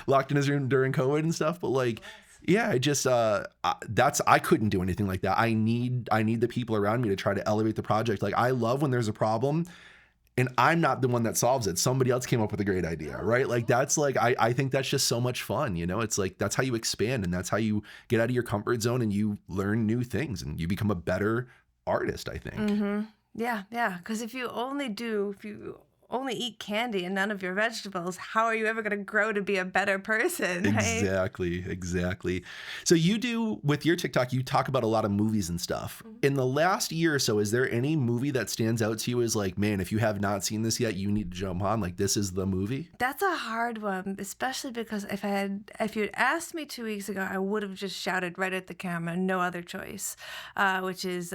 A: locked in his room during COVID and stuff. But like, yeah, I couldn't do anything like that. I need the people around me to try to elevate the project. Like, I love when there's a problem and I'm not the one that solves it. Somebody else came up with a great idea, right? Like, that's like, I think that's just so much fun. It's like, that's how you expand, and that's how you get out of your comfort zone and you learn new things and you become a better artist, I think.
B: Mm-hmm. Yeah. Because if you only eat candy and none of your vegetables, how are you ever going to grow to be a better person? Right?
A: Exactly. So you do, with your TikTok, you talk about a lot of movies and stuff. Mm-hmm. In the last year or so, is there any movie that stands out to you as like, man, if you have not seen this yet, you need to jump on, like, this is the movie? That's
B: a hard one, especially because if you had asked me 2 weeks ago, I would have just shouted right at the camera, no other choice, which is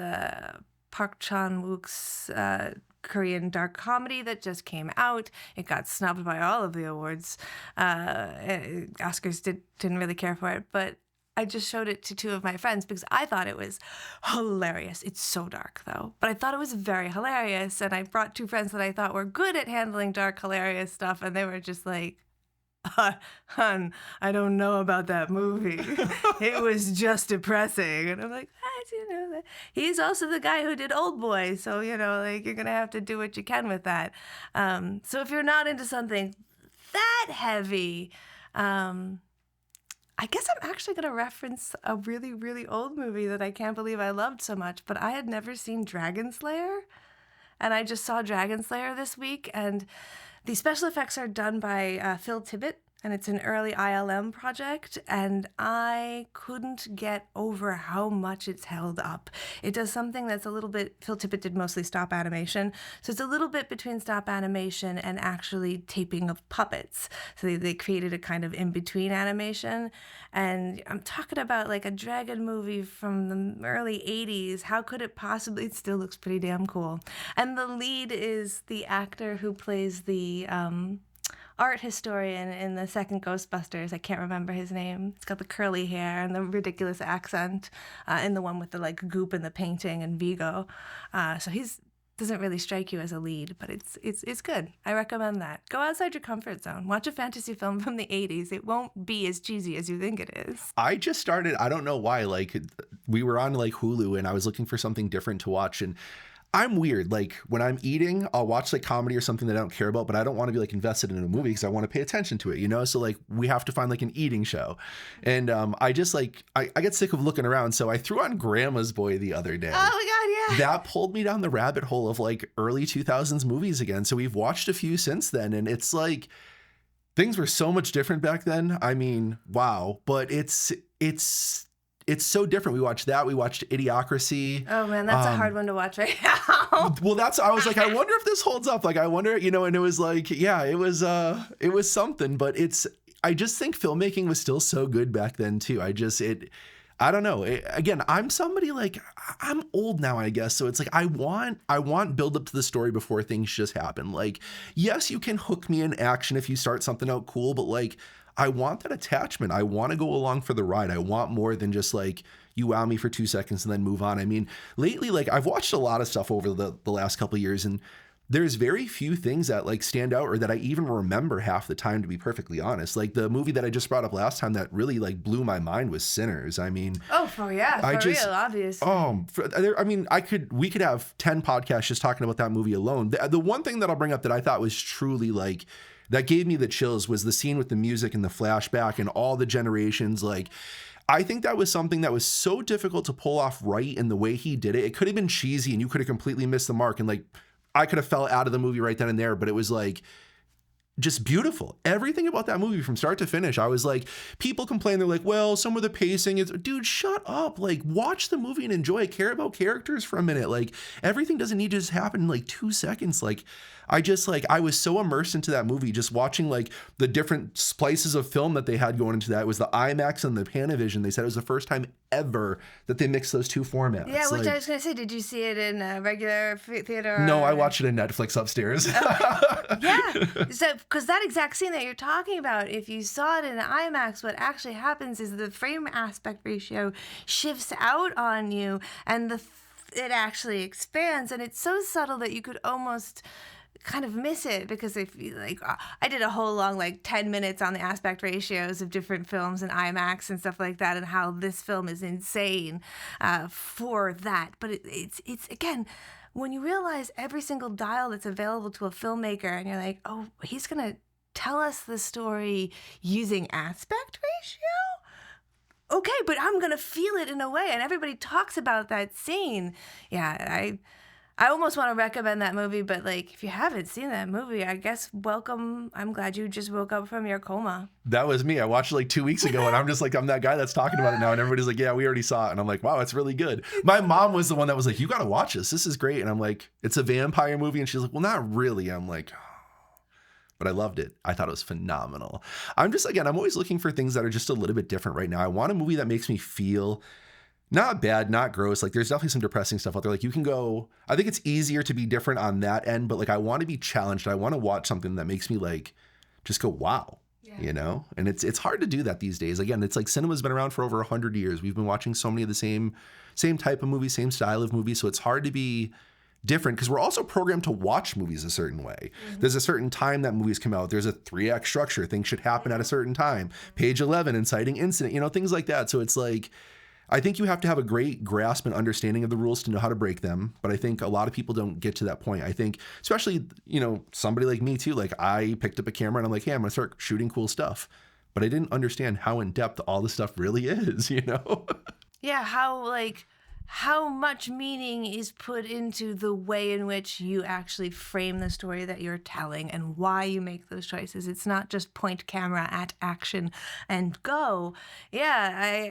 B: Park Chan-wook's Korean dark comedy that just came out. It got snubbed by all of the awards. Oscars didn't really care for it, but I just showed it to 2 of my friends because I thought it was hilarious. It's so dark, though, but I thought it was very hilarious, and I brought 2 friends that I thought were good at handling dark, hilarious stuff, and they were just like, "Hun, I don't know about that movie. It was just depressing." And I'm like, "I do know that." He's also the guy who did Old Boy, so like, you're gonna have to do what you can with that. So if you're not into something that heavy, I guess I'm actually gonna reference a really, really old movie that I can't believe I loved so much, but I had never seen Dragon Slayer, and I just saw Dragon Slayer this week, and the special effects are done by Phil Tippett, and it's an early ILM project, and I couldn't get over how much it's held up. It does something that's a little bit, Phil Tippett did mostly stop animation, so it's a little bit between stop animation and actually taping of puppets. So they created a kind of in-between animation, and I'm talking about like a dragon movie from the early 80s. How could it possibly, it still looks pretty damn cool. And the lead is the actor who plays the art historian in the second Ghostbusters. I can't remember his name. It's got the curly hair and the ridiculous accent in the one with the like goop in the painting and Vigo. So he's doesn't really strike you as a lead, but it's good. I recommend that. Go outside your comfort zone. Watch a fantasy film from the 80s. It won't be as cheesy as you think it is.
A: I just started, I don't know why, like, we were on like Hulu and I was looking for something different to watch, and I'm weird. Like, when I'm eating, I'll watch like comedy or something that I don't care about, but I don't want to be like invested in a movie because I want to pay attention to it, So like, we have to find like an eating show. And I just like, I get sick of looking around. So I threw on Grandma's Boy the other day.
B: Oh my God, yeah.
A: That pulled me down the rabbit hole of like early 2000s movies again. So we've watched a few since then. And it's like, things were so much different back then. I mean, wow. But it's so different. We watched that. We watched Idiocracy.
B: Oh man, that's a hard one to watch right now.
A: Well, I was like, I wonder if this holds up. Like, I wonder, and it was like, yeah, it was something, but I just think filmmaking was still so good back then too. I don't know. Again, I'm somebody like, I'm old now, I guess. So it's like, I want build up to the story before things just happen. Like, yes, you can hook me in action if you start something out cool, but like, I want that attachment. I want to go along for the ride. I want more than just like, you wow me for 2 seconds and then move on. I mean, lately, like, I've watched a lot of stuff over the last couple of years, and there's very few things that like stand out or that I even remember half the time, to be perfectly honest. Like, the movie that I just brought up last time that really like blew my mind was Sinners. I mean,
B: for real, obviously.
A: We could have 10 podcasts just talking about that movie alone. The one thing that I'll bring up that I thought was truly like, that gave me the chills was the scene with the music and the flashback and all the generations. Like, I think that was something that was so difficult to pull off right in the way he did it. It could have been cheesy and you could have completely missed the mark, and like, I could have fell out of the movie right then and there, but it was like, just beautiful. Everything about that movie from start to finish. I was like, people complain, they're like, well, some of the pacing is, dude, shut up. Like, watch the movie and enjoy it. Care about characters for a minute. Like, everything doesn't need to just happen in like 2 seconds. Like, I was so immersed into that movie, just watching like the different splices of film that they had going into that. It was the IMAX and the Panavision. They said it was the first time ever that they mixed those two formats.
B: Yeah, which I was going to say, did you see it in a regular theater?
A: No, I watched it in Netflix upstairs.
B: Yeah, so because that exact scene that you're talking about, if you saw it in IMAX, what actually happens is the frame aspect ratio shifts out on you, and it actually expands, and it's so subtle that you could almost kind of miss it, because if you I did a whole long 10 minutes on the aspect ratios of different films in IMAX and stuff like that, and how this film is insane for that. But it's again, when you realize every single dial that's available to a filmmaker, and you're like, oh, he's gonna tell us the story using aspect ratio? Okay, but I'm gonna feel it in a way, and everybody talks about that scene. Yeah, I almost want to recommend that movie, but if you haven't seen that movie, I guess welcome. I'm glad you just woke up from your coma.
A: That was me. I watched it 2 weeks ago, and I'm just like, I'm that guy that's talking about it now, and everybody's like, yeah, we already saw it. And I'm like, wow, it's really good. My mom was the one that was like, you got to watch this. This is great. And I'm like, it's a vampire movie. And she's like, well, not really. I'm like, but I loved it. I thought it was phenomenal. I'm always looking for things that are just a little bit different right now. I want a movie that makes me feel not bad, not gross. There's definitely some depressing stuff out there. You can go, I think it's easier to be different on that end, but I want to be challenged. I want to watch something that makes me just go, wow, you know? And it's hard to do that these days. Again, it's cinema's been around for over 100 years. We've been watching so many of the same type of movies, same style of movies. So it's hard to be different, because we're also programmed to watch movies a certain way. Mm-hmm. There's a certain time that movies come out. There's a 3-act structure. Things should happen at a certain time. Page 11, inciting incident, things like that. So it's I think you have to have a great grasp and understanding of the rules to know how to break them. But I think a lot of people don't get to that point. I think, especially, somebody like me too, I picked up a camera and I'm like, hey, I'm going to start shooting cool stuff. But I didn't understand how in depth all this stuff really is,
B: Yeah, how much meaning is put into the way in which you actually frame the story that you're telling, and why you make those choices. It's not just point camera at action and go. Yeah,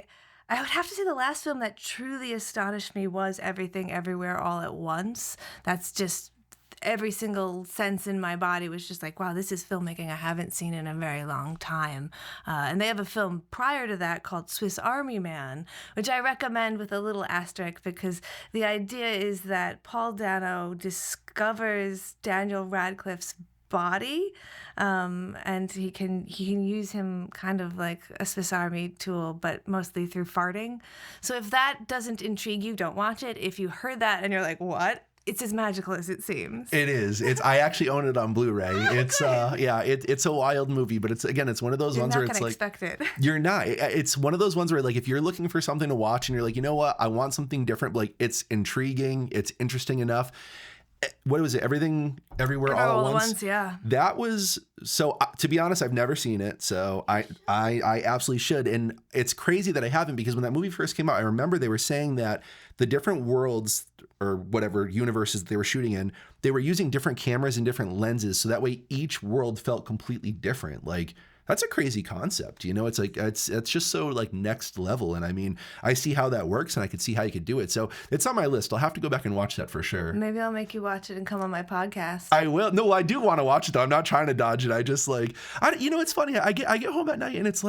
B: I would have to say the last film that truly astonished me was Everything Everywhere All at Once. That's just, every single sense in my body was just wow, this is filmmaking I haven't seen in a very long time. And they have a film prior to that called Swiss Army Man, which I recommend with a little asterisk, because the idea is that Paul Dano discovers Daniel Radcliffe's body, and he can use him kind of like a Swiss Army tool, but mostly through farting. So if that doesn't intrigue you, don't watch it. If you heard that and you're like, what? It's as magical as it seems.
A: It is. I actually own it on Blu-ray. It's it's a wild movie, but it's one of those ones where it's
B: You're not gonna expect it.
A: You're not. It's one of those ones where if you're looking for something to watch and you're like, you know what, I want something different. It's intriguing. It's interesting enough. What was it? Everything Everywhere All at Once?
B: Yeah.
A: That was, so to be honest, I've never seen it. So I absolutely should. And it's crazy that I haven't, because when that movie first came out, I remember they were saying that the different worlds or whatever universes they were shooting in, they were using different cameras and different lenses. So that way each world felt completely different. That's a crazy concept, It's it's just so next level. And I mean, I see how that works, and I could see how you could do it. So it's on my list. I'll have to go back and watch that for sure.
B: Maybe I'll make you watch it and come on my podcast.
A: I will. No, I do want to watch it though. I'm not trying to dodge it. I just it's funny. I get home at night and it's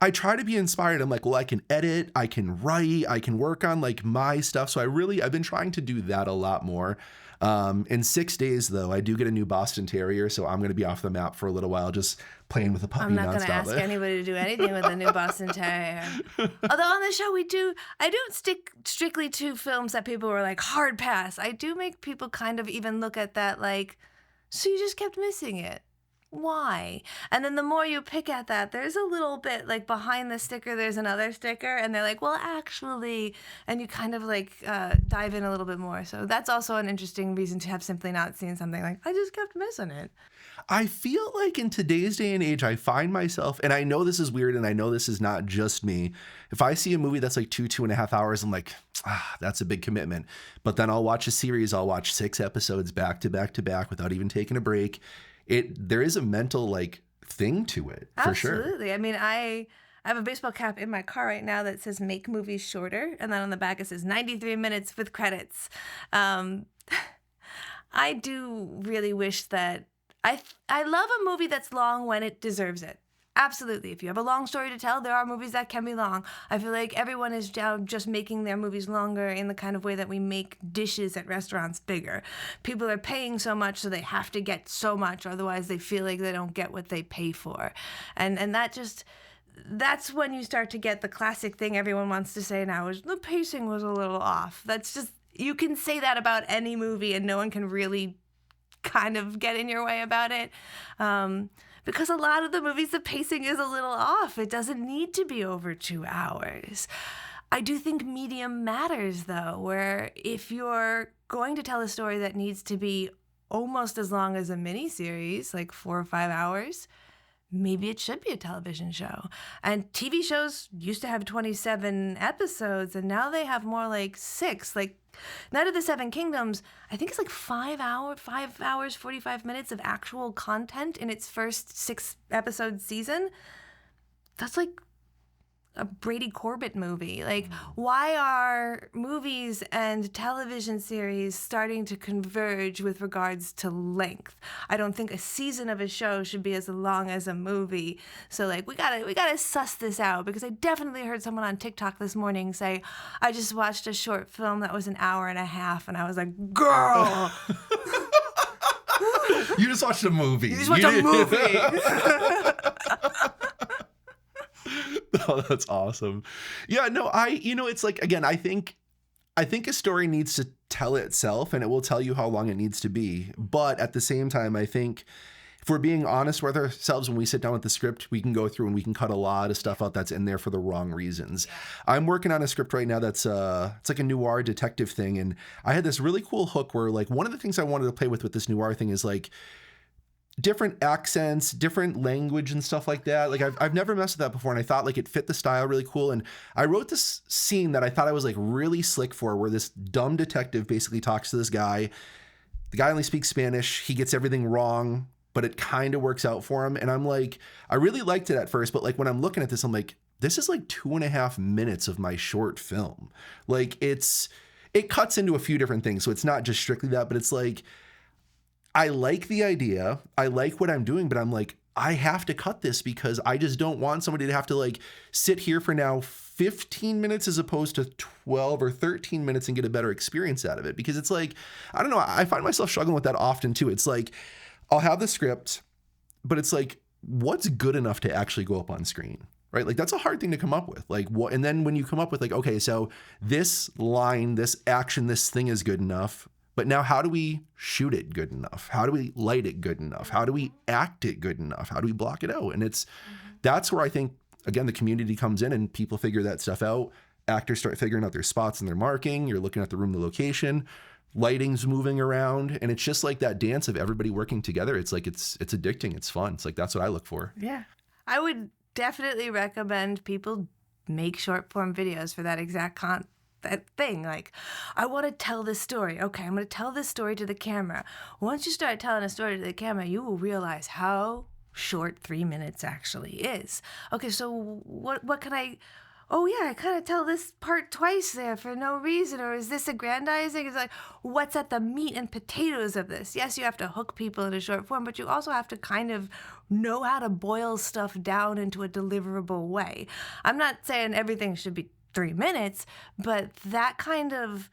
A: I try to be inspired. I'm like, well, I can edit, I can write, I can work on my stuff. So I've been trying to do that a lot more. In 6 days, though, I do get a new Boston Terrier, so I'm going to be off the map for a little while, just playing with the puppy nonstop.
B: I'm not going to ask anybody to do anything with a new Boston Terrier. Although on the show I don't stick strictly to films that people were hard pass. I do make people kind of even look at that so you just kept missing it. Why? And then the more you pick at that, there's a little bit behind the sticker, there's another sticker, and they're like, well, actually, and you kind of dive in a little bit more. So that's also an interesting reason to have simply not seen something I just kept missing it.
A: I feel in today's day and age, I find myself, and I know this is weird, and I know this is not just me. If I see a movie that's 2.5 hours, I'm like, that's a big commitment. But then I'll watch a series, I'll watch 6 episodes back to back to back without even taking a break. there is a mental like thing to it for sure.
B: Absolutely. I mean, I have a baseball cap in my car right now that says "Make movies shorter," and then on the back it says 93 minutes with credits. I do really wish that I love a movie that's long when it deserves it. Absolutely. If you have a long story to tell, there are movies that can be long. I feel like everyone is now just making their movies longer in the kind of way that we make dishes at restaurants bigger. People are paying so much, so they have to get so much, otherwise they feel like they don't get what they pay for. And that's when you start to get the classic thing everyone wants to say now is the pacing was a little off. That's just, you can say that about any movie and no one can really kind of get in your way about it. Because a lot of the movies, the pacing is a little off. It doesn't need to be over 2 hours. I do think medium matters, though, where if you're going to tell a story that needs to be almost as long as a miniseries, like 4 or 5 hours, maybe it should be a television show. And TV shows used to have 27 episodes, and now they have more like 6. Like Night of the Seven Kingdoms, I think it's like 5 hours, 45 minutes of actual content in its first 6-episode season. That's like a Brady Corbett movie. Like, why are movies and television series starting to converge with regards to length? I don't think a season of a show should be as long as a movie. So like, we gotta suss this out, because I definitely heard someone on TikTok this morning say, I just watched a short film that was an hour and a half, and I was like, girl.
A: You just watched a movie.
B: You just watched a movie.
A: Oh, that's awesome. Yeah, no, it's like, again, I think a story needs to tell itself, and it will tell you how long it needs to be. But at the same time, I think if we're being honest with ourselves, when we sit down with the script, we can go through and we can cut a lot of stuff out that's in there for the wrong reasons. I'm working on a script right now that's it's like a noir detective thing. And I had this really cool hook where, like, one of the things I wanted to play with this noir thing is like different accents, different language and stuff like that. Like I've never messed with that before, and I thought like it fit the style really cool. And I wrote this scene that I thought I was like really slick for, where this dumb detective basically talks to this guy. The guy only speaks Spanish. He gets everything wrong, but it kind of works out for him. And I'm like, I really liked it at first, but like when I'm looking at this, I'm like, this is like 2.5 minutes of my short film. Like it cuts into a few different things. So it's not just strictly that, but it's like, I like the idea. I like what I'm doing, but I'm like, I have to cut this because I just don't want somebody to have to like sit here for now 15 minutes as opposed to 12 or 13 minutes and get a better experience out of it. Because it's like, I don't know, I find myself struggling with that often too. It's like, I'll have the script, but it's like, what's good enough to actually go up on screen? Right? Like that's a hard thing to come up with. Like what? And then when you come up with like, okay, so this line, this action, this thing is good enough. But now how do we shoot it good enough? How do we light it good enough? How do we act it good enough? How do we block it out? And that's where I think, again, the community comes in and people figure that stuff out. Actors start figuring out their spots and their marking. You're looking at the room, the location, lighting's moving around. And it's just like that dance of everybody working together. It's like, it's addicting. It's fun. It's like, that's what I look for.
B: Yeah. I would definitely recommend people make short form videos for that exact that thing. Like, I want to tell this story. Okay, I'm going to tell this story to the camera. Once you start telling a story to the camera, you will realize how short 3 minutes actually is. Okay, so what can I... Oh yeah, I kind of tell this part twice there for no reason, or is this aggrandizing? It's like, what's at the meat and potatoes of this? Yes, you have to hook people in a short form, but you also have to kind of know how to boil stuff down into a deliverable way. I'm not saying everything should be 3 minutes, but that kind of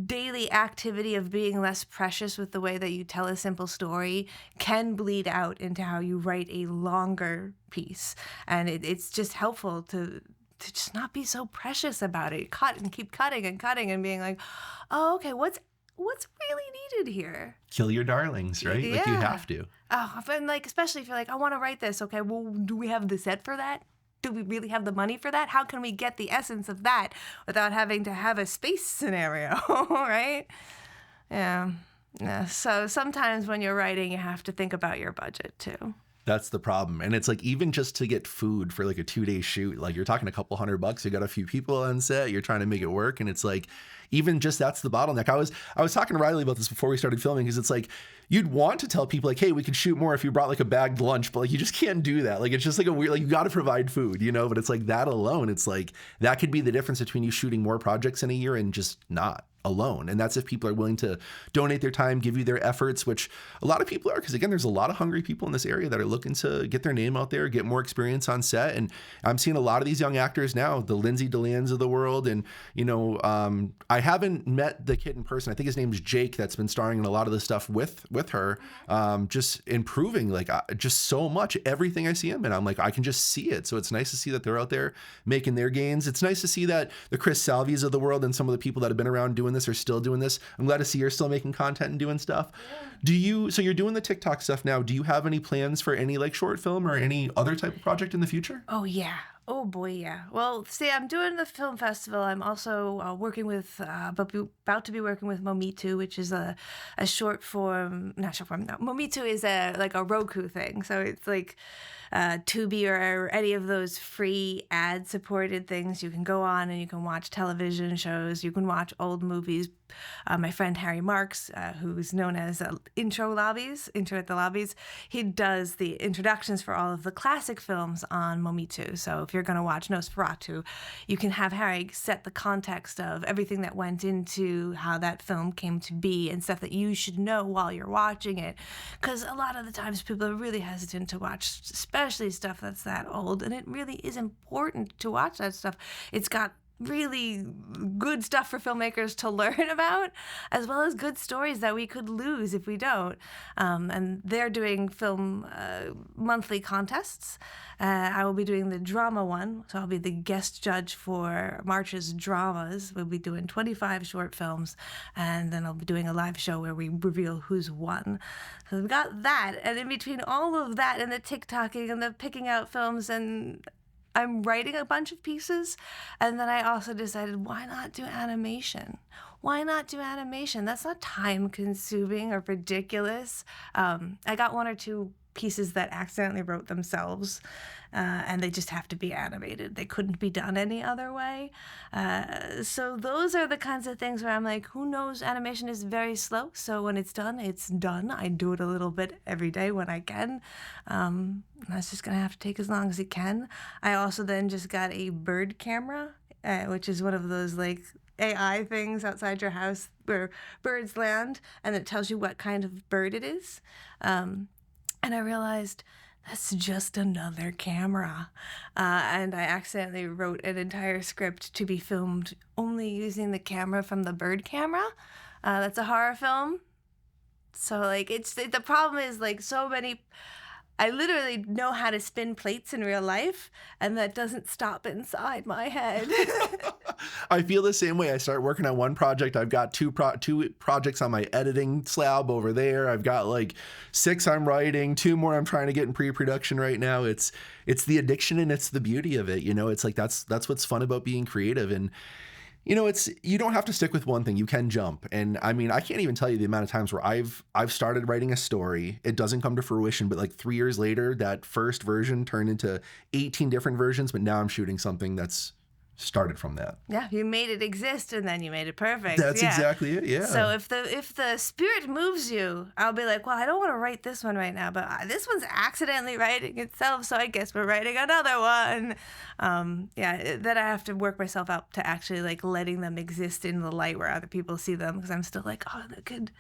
B: daily activity of being less precious with the way that you tell a simple story can bleed out into how you write a longer piece. And it's just helpful to just not be so precious about it. Cut and keep cutting and cutting and being like, oh, okay, what's really needed here?
A: Kill your darlings, right?
B: Yeah.
A: Like you have to.
B: Oh, and like, especially if you're like, I want to write this. Okay, well, do we have the set for that? Do we really have the money for that? How can we get the essence of that without having to have a space scenario, right? Yeah. So sometimes when you're writing, you have to think about your budget too.
A: That's the problem. And it's like, even just to get food for like a 2-day shoot, like you're talking a couple $100, you got a few people on set, you're trying to make it work. And it's like, even just that's the bottleneck. I was talking to Riley about this before we started filming, because it's like, you'd want to tell people like, hey, we could shoot more if you brought like a bagged lunch, but like, you just can't do that. Like, it's just like a weird, like, you got to provide food, you know, but it's like that alone. It's like, that could be the difference between you shooting more projects in a year and just not alone. And that's if people are willing to donate their time, give you their efforts, which a lot of people are, because again, there's a lot of hungry people in this area that are looking to get their name out there, get more experience on set. And I'm seeing a lot of these young actors now, the Lindsay Delans of the world. And, you know, I haven't met the kid in person. I think his name's Jake, that's been starring in a lot of the stuff with her, just improving like just so much, everything I see him. And I'm like, I can just see it. So it's nice to see that they're out there making their gains. It's nice to see that the Chris Salvies of the world and some of the people that have been around doing this are still doing this. I'm glad to see you're still making content and doing stuff. Yeah. So you're doing the TikTok stuff now. Do you have any plans for any like short film or any other type of project in the future?
B: Oh, yeah. Oh, boy, yeah. Well, see, I'm doing the film festival. I'm also working with, about to be working with Momitu, which is a short form, not short form, no. Momitu is like a Roku thing. So it's like Tubi or any of those free ad-supported things. You can go on and you can watch television shows. You can watch old movies. My friend Harry Marks, who's known as Intro at the Lobbies, he does the introductions for all of the classic films on Momitu. So if you're going to watch Nosferatu, you can have Harry set the context of everything that went into how that film came to be and stuff that you should know while you're watching it. Because a lot of the times people are really hesitant to watch, especially stuff that's that old. And it really is important to watch that stuff. It's got really good stuff for filmmakers to learn about, as well as good stories that we could lose if we don't. And they're doing film monthly contests. I will be doing the drama one, so I'll be the guest judge for March's dramas. We'll be doing 25 short films, and then I'll be doing a live show where we reveal who's won. So we've got that, and in between all of that and the TikToking and the picking out films, and I'm writing a bunch of pieces, and then I also decided, why not do animation? Why not do animation? That's not time-consuming or ridiculous. I got 1 or 2 pieces that accidentally wrote themselves, and they just have to be animated. They couldn't be done any other way. So those are the kinds of things where I'm like, who knows? Animation is very slow, so when it's done, it's done. I do it a little bit every day when I can. That's just going to have to take as long as it can. I also then just got a bird camera, which is one of those like AI things outside your house where birds land, and it tells you what kind of bird it is. And I realized that's just another camera. And I accidentally wrote an entire script to be filmed only using the camera from the bird camera. That's a horror film. So like the problem is like so many, I literally know how to spin plates in real life, and that doesn't stop inside my head.
A: I feel the same way. I start working on one project. I've got two projects on my editing slab over there. I've got like 6 I'm writing, 2 more I'm trying to get in pre-production right now. It's the addiction and it's the beauty of it. You know, it's like that's what's fun about being creative. And you know, you don't have to stick with one thing. You can jump. And I mean, I can't even tell you the amount of times where I've started writing a story. It doesn't come to fruition, but like 3 years later, that first version turned into 18 different versions. But now I'm shooting something that's started from that.
B: Yeah, you made it exist and then you made it perfect.
A: That's exactly it. Yeah.
B: So if the spirit moves you, I'll be like, well, I don't want to write this one right now, but this one's accidentally writing itself, so I guess we're writing another one. Then I have to work myself up to actually like letting them exist in the light where other people see them, because I'm still like, oh, they could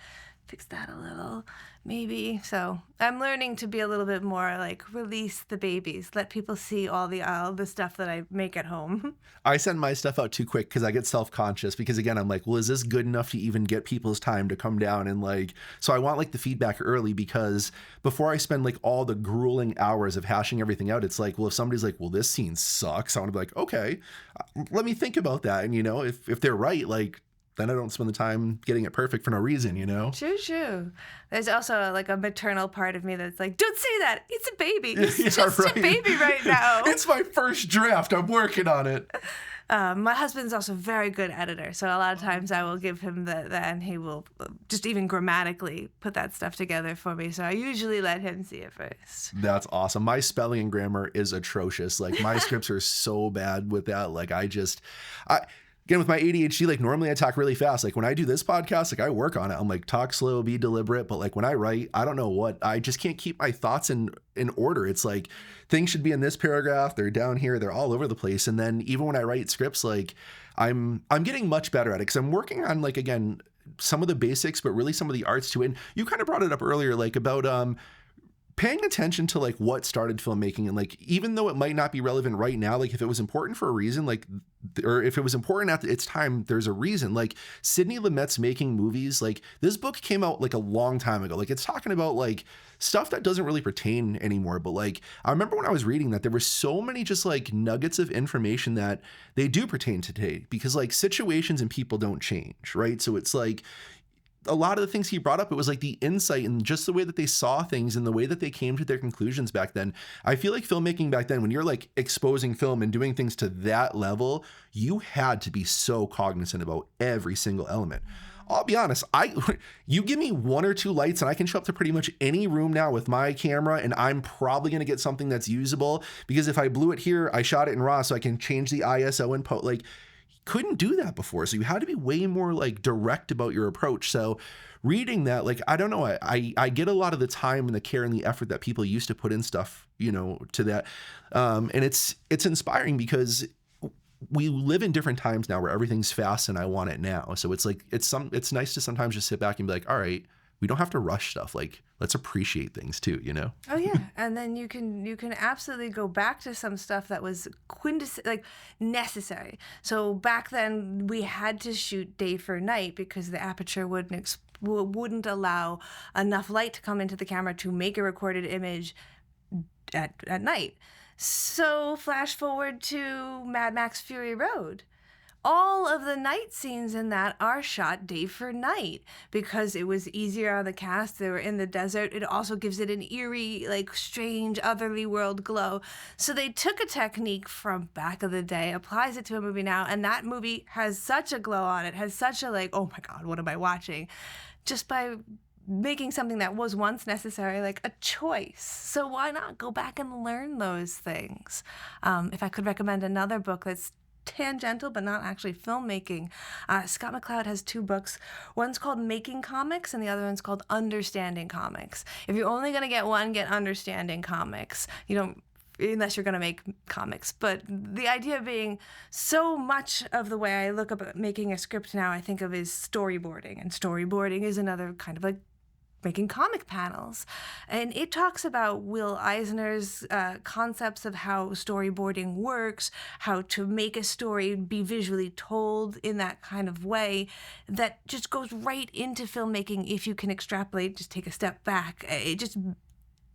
B: fix that a little, maybe. So I'm learning to be a little bit more like release the babies, let people see all the stuff that I make at home.
A: I send my stuff out too quick because I get self-conscious, because again, I'm like, well, is this good enough to even get people's time to come down and like, so I want like the feedback early, because before I spend like all the grueling hours of hashing everything out, it's like, well, if somebody's like, well, this scene sucks, I want to be like, okay, let me think about that. And you know, if they're right, like, then I don't spend the time getting it perfect for no reason, you know?
B: True. There's also like a maternal part of me that's like, don't say that. It's a baby. It's
A: Yeah,
B: just
A: right.
B: a baby right now.
A: It's my first draft. I'm working on it.
B: My husband's also a very good editor, so a lot of times I will give him the and he will just even grammatically put that stuff together for me. So I usually let him see it first.
A: That's awesome. My spelling and grammar is atrocious. Like my scripts are so bad with that. Like again, with my ADHD, like normally I talk really fast. Like when I do this podcast, like I work on it. I'm like, talk slow, be deliberate. But like when I write, I don't know what, I just can't keep my thoughts in order. It's like things should be in this paragraph. They're down here. They're all over the place. And then even when I write scripts, like I'm getting much better at it because I'm working on like, again, some of the basics, but really some of the arts too. And you kind of brought it up earlier, like about, paying attention to like what started filmmaking and like even though it might not be relevant right now, like if it was important for a reason, like or if it was important at its time, there's a reason. Like Sidney Lumet's Making Movies, like this book came out like a long time ago. Like it's talking about like stuff that doesn't really pertain anymore. But like I remember when I was reading that there were so many just like nuggets of information that they do pertain to today because like situations and people don't change, right? So it's like a lot of the things he brought up, it was like the insight and just the way that they saw things and the way that they came to their conclusions back then. I feel like filmmaking back then, when you're like exposing film and doing things to that level, you had to be so cognizant about every single element. I'll be honest, you give me one or two lights and I can show up to pretty much any room now with my camera and I'm probably going to get something that's usable because if I blew it here, I shot it in RAW so I can change the ISO and like couldn't do that before. So you had to be way more like direct about your approach. So reading that, like, I don't know, I get a lot of the time and the care and the effort that people used to put in stuff, you know, to that. And it's inspiring because we live in different times now where everything's fast and I want it now. So it's like, it's nice to sometimes just sit back and be like, all right, we don't have to rush stuff. Like, let's appreciate things too, you know?
B: Oh yeah. And then you can absolutely go back to some stuff that was necessary. So back then we had to shoot day for night because the aperture wouldn't allow enough light to come into the camera to make a recorded image at night. So flash forward to Mad Max Fury Road. All of the night scenes in that are shot day for night because it was easier on the cast. They were in the desert. It also gives it an eerie, like strange, otherly world glow. So they took a technique from back of the day, applies it to a movie now, and that movie has such a glow on it, has such a like, oh my God, what am I watching? Just by making something that was once necessary, like a choice. So why not go back and learn those things? If I could recommend another book that's tangential but not actually filmmaking, Scott McCloud has two books. One's called Making Comics and the other one's called Understanding Comics. If you're only going to get one, get Understanding Comics. You don't, unless you're going to make comics. But the idea being, so much of the way I look at making a script now I think of is storyboarding, and storyboarding is another kind of like making comic panels. And it talks about Will Eisner's concepts of how storyboarding works, how to make a story be visually told in that kind of way that just goes right into filmmaking if you can extrapolate, just take a step back. It just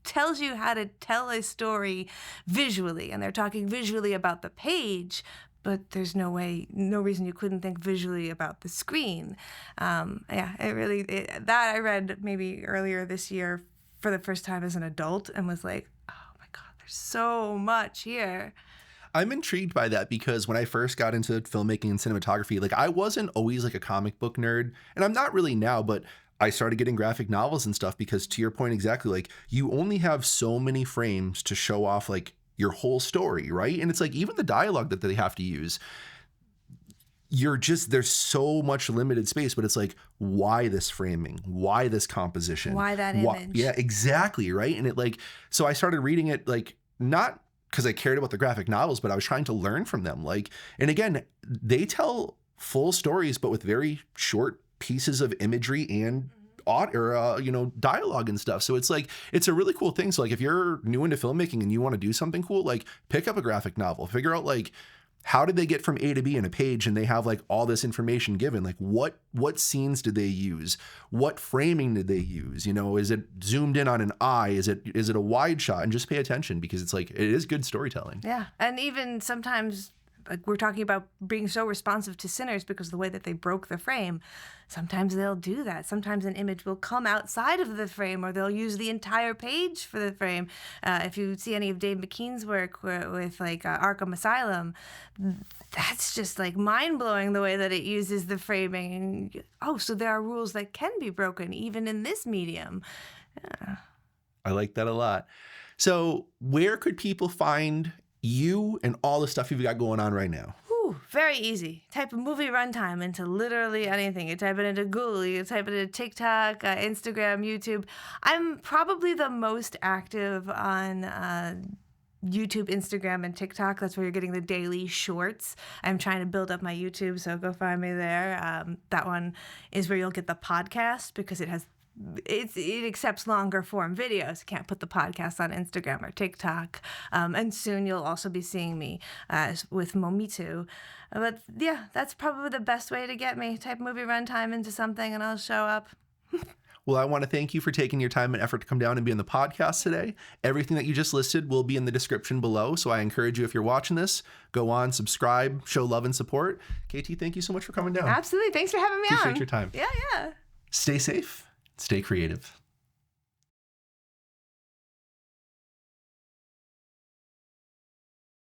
B: tells you how to tell a story visually. And they're talking visually about the page, but there's no reason you couldn't think visually about the screen. That I read maybe earlier this year for the first time as an adult and was like, oh my God, there's so much here.
A: I'm intrigued by that because when I first got into filmmaking and cinematography, like I wasn't always like a comic book nerd, and I'm not really now, but I started getting graphic novels and stuff because, to your point exactly, like you only have so many frames to show off like your whole story, right? And it's like even the dialogue that they have to use, there's so much limited space, but it's like, why this framing? Why this composition?
B: Why that image?
A: Yeah, exactly, right? And it like, so I started reading it like not because I cared about the graphic novels, but I was trying to learn from them. Like, and again, they tell full stories, but with very short pieces of imagery and dialogue and stuff. So it's like, it's a really cool thing. So like, if you're new into filmmaking and you want to do something cool, like pick up a graphic novel, figure out like, how did they get from A to B in a page? And they have like all this information given, like what scenes did they use? What framing did they use? You know, is it zoomed in on an eye? Is it a wide shot? And just pay attention because it's like, it is good storytelling.
B: Yeah. And even sometimes like we're talking about being so responsive to sinners because of the way that they broke the frame. Sometimes they'll do that. Sometimes an image will come outside of the frame, or they'll use the entire page for the frame. If you see any of Dave McKean's work with like Arkham Asylum, that's just like mind-blowing the way that it uses the framing. Oh, so there are rules that can be broken even in this medium. Yeah.
A: I like that a lot. So where could people find you and all the stuff you've got going on right now?
B: Very easy. Type a movie runtime into literally anything. You type it into Google, you type it into TikTok, Instagram, YouTube. I'm probably the most active on YouTube, Instagram, and TikTok. That's where you're getting the daily shorts. I'm trying to build up my YouTube, so go find me there. That one is where you'll get the podcast because it accepts longer form videos. You can't put the podcast on Instagram or TikTok. And soon you'll also be seeing me with Momitu. But yeah, that's probably the best way to get me. Type movie runtime into something and I'll show up.
A: Well, I want to thank you for taking your time and effort to come down and be on the podcast today. Everything that you just listed will be in the description below. So I encourage you, if you're watching this, go on, subscribe, show love and support. KT, thank you so much for coming down.
B: Absolutely. Thanks for having me on.
A: Appreciate your time.
B: Yeah.
A: Stay safe. Stay creative.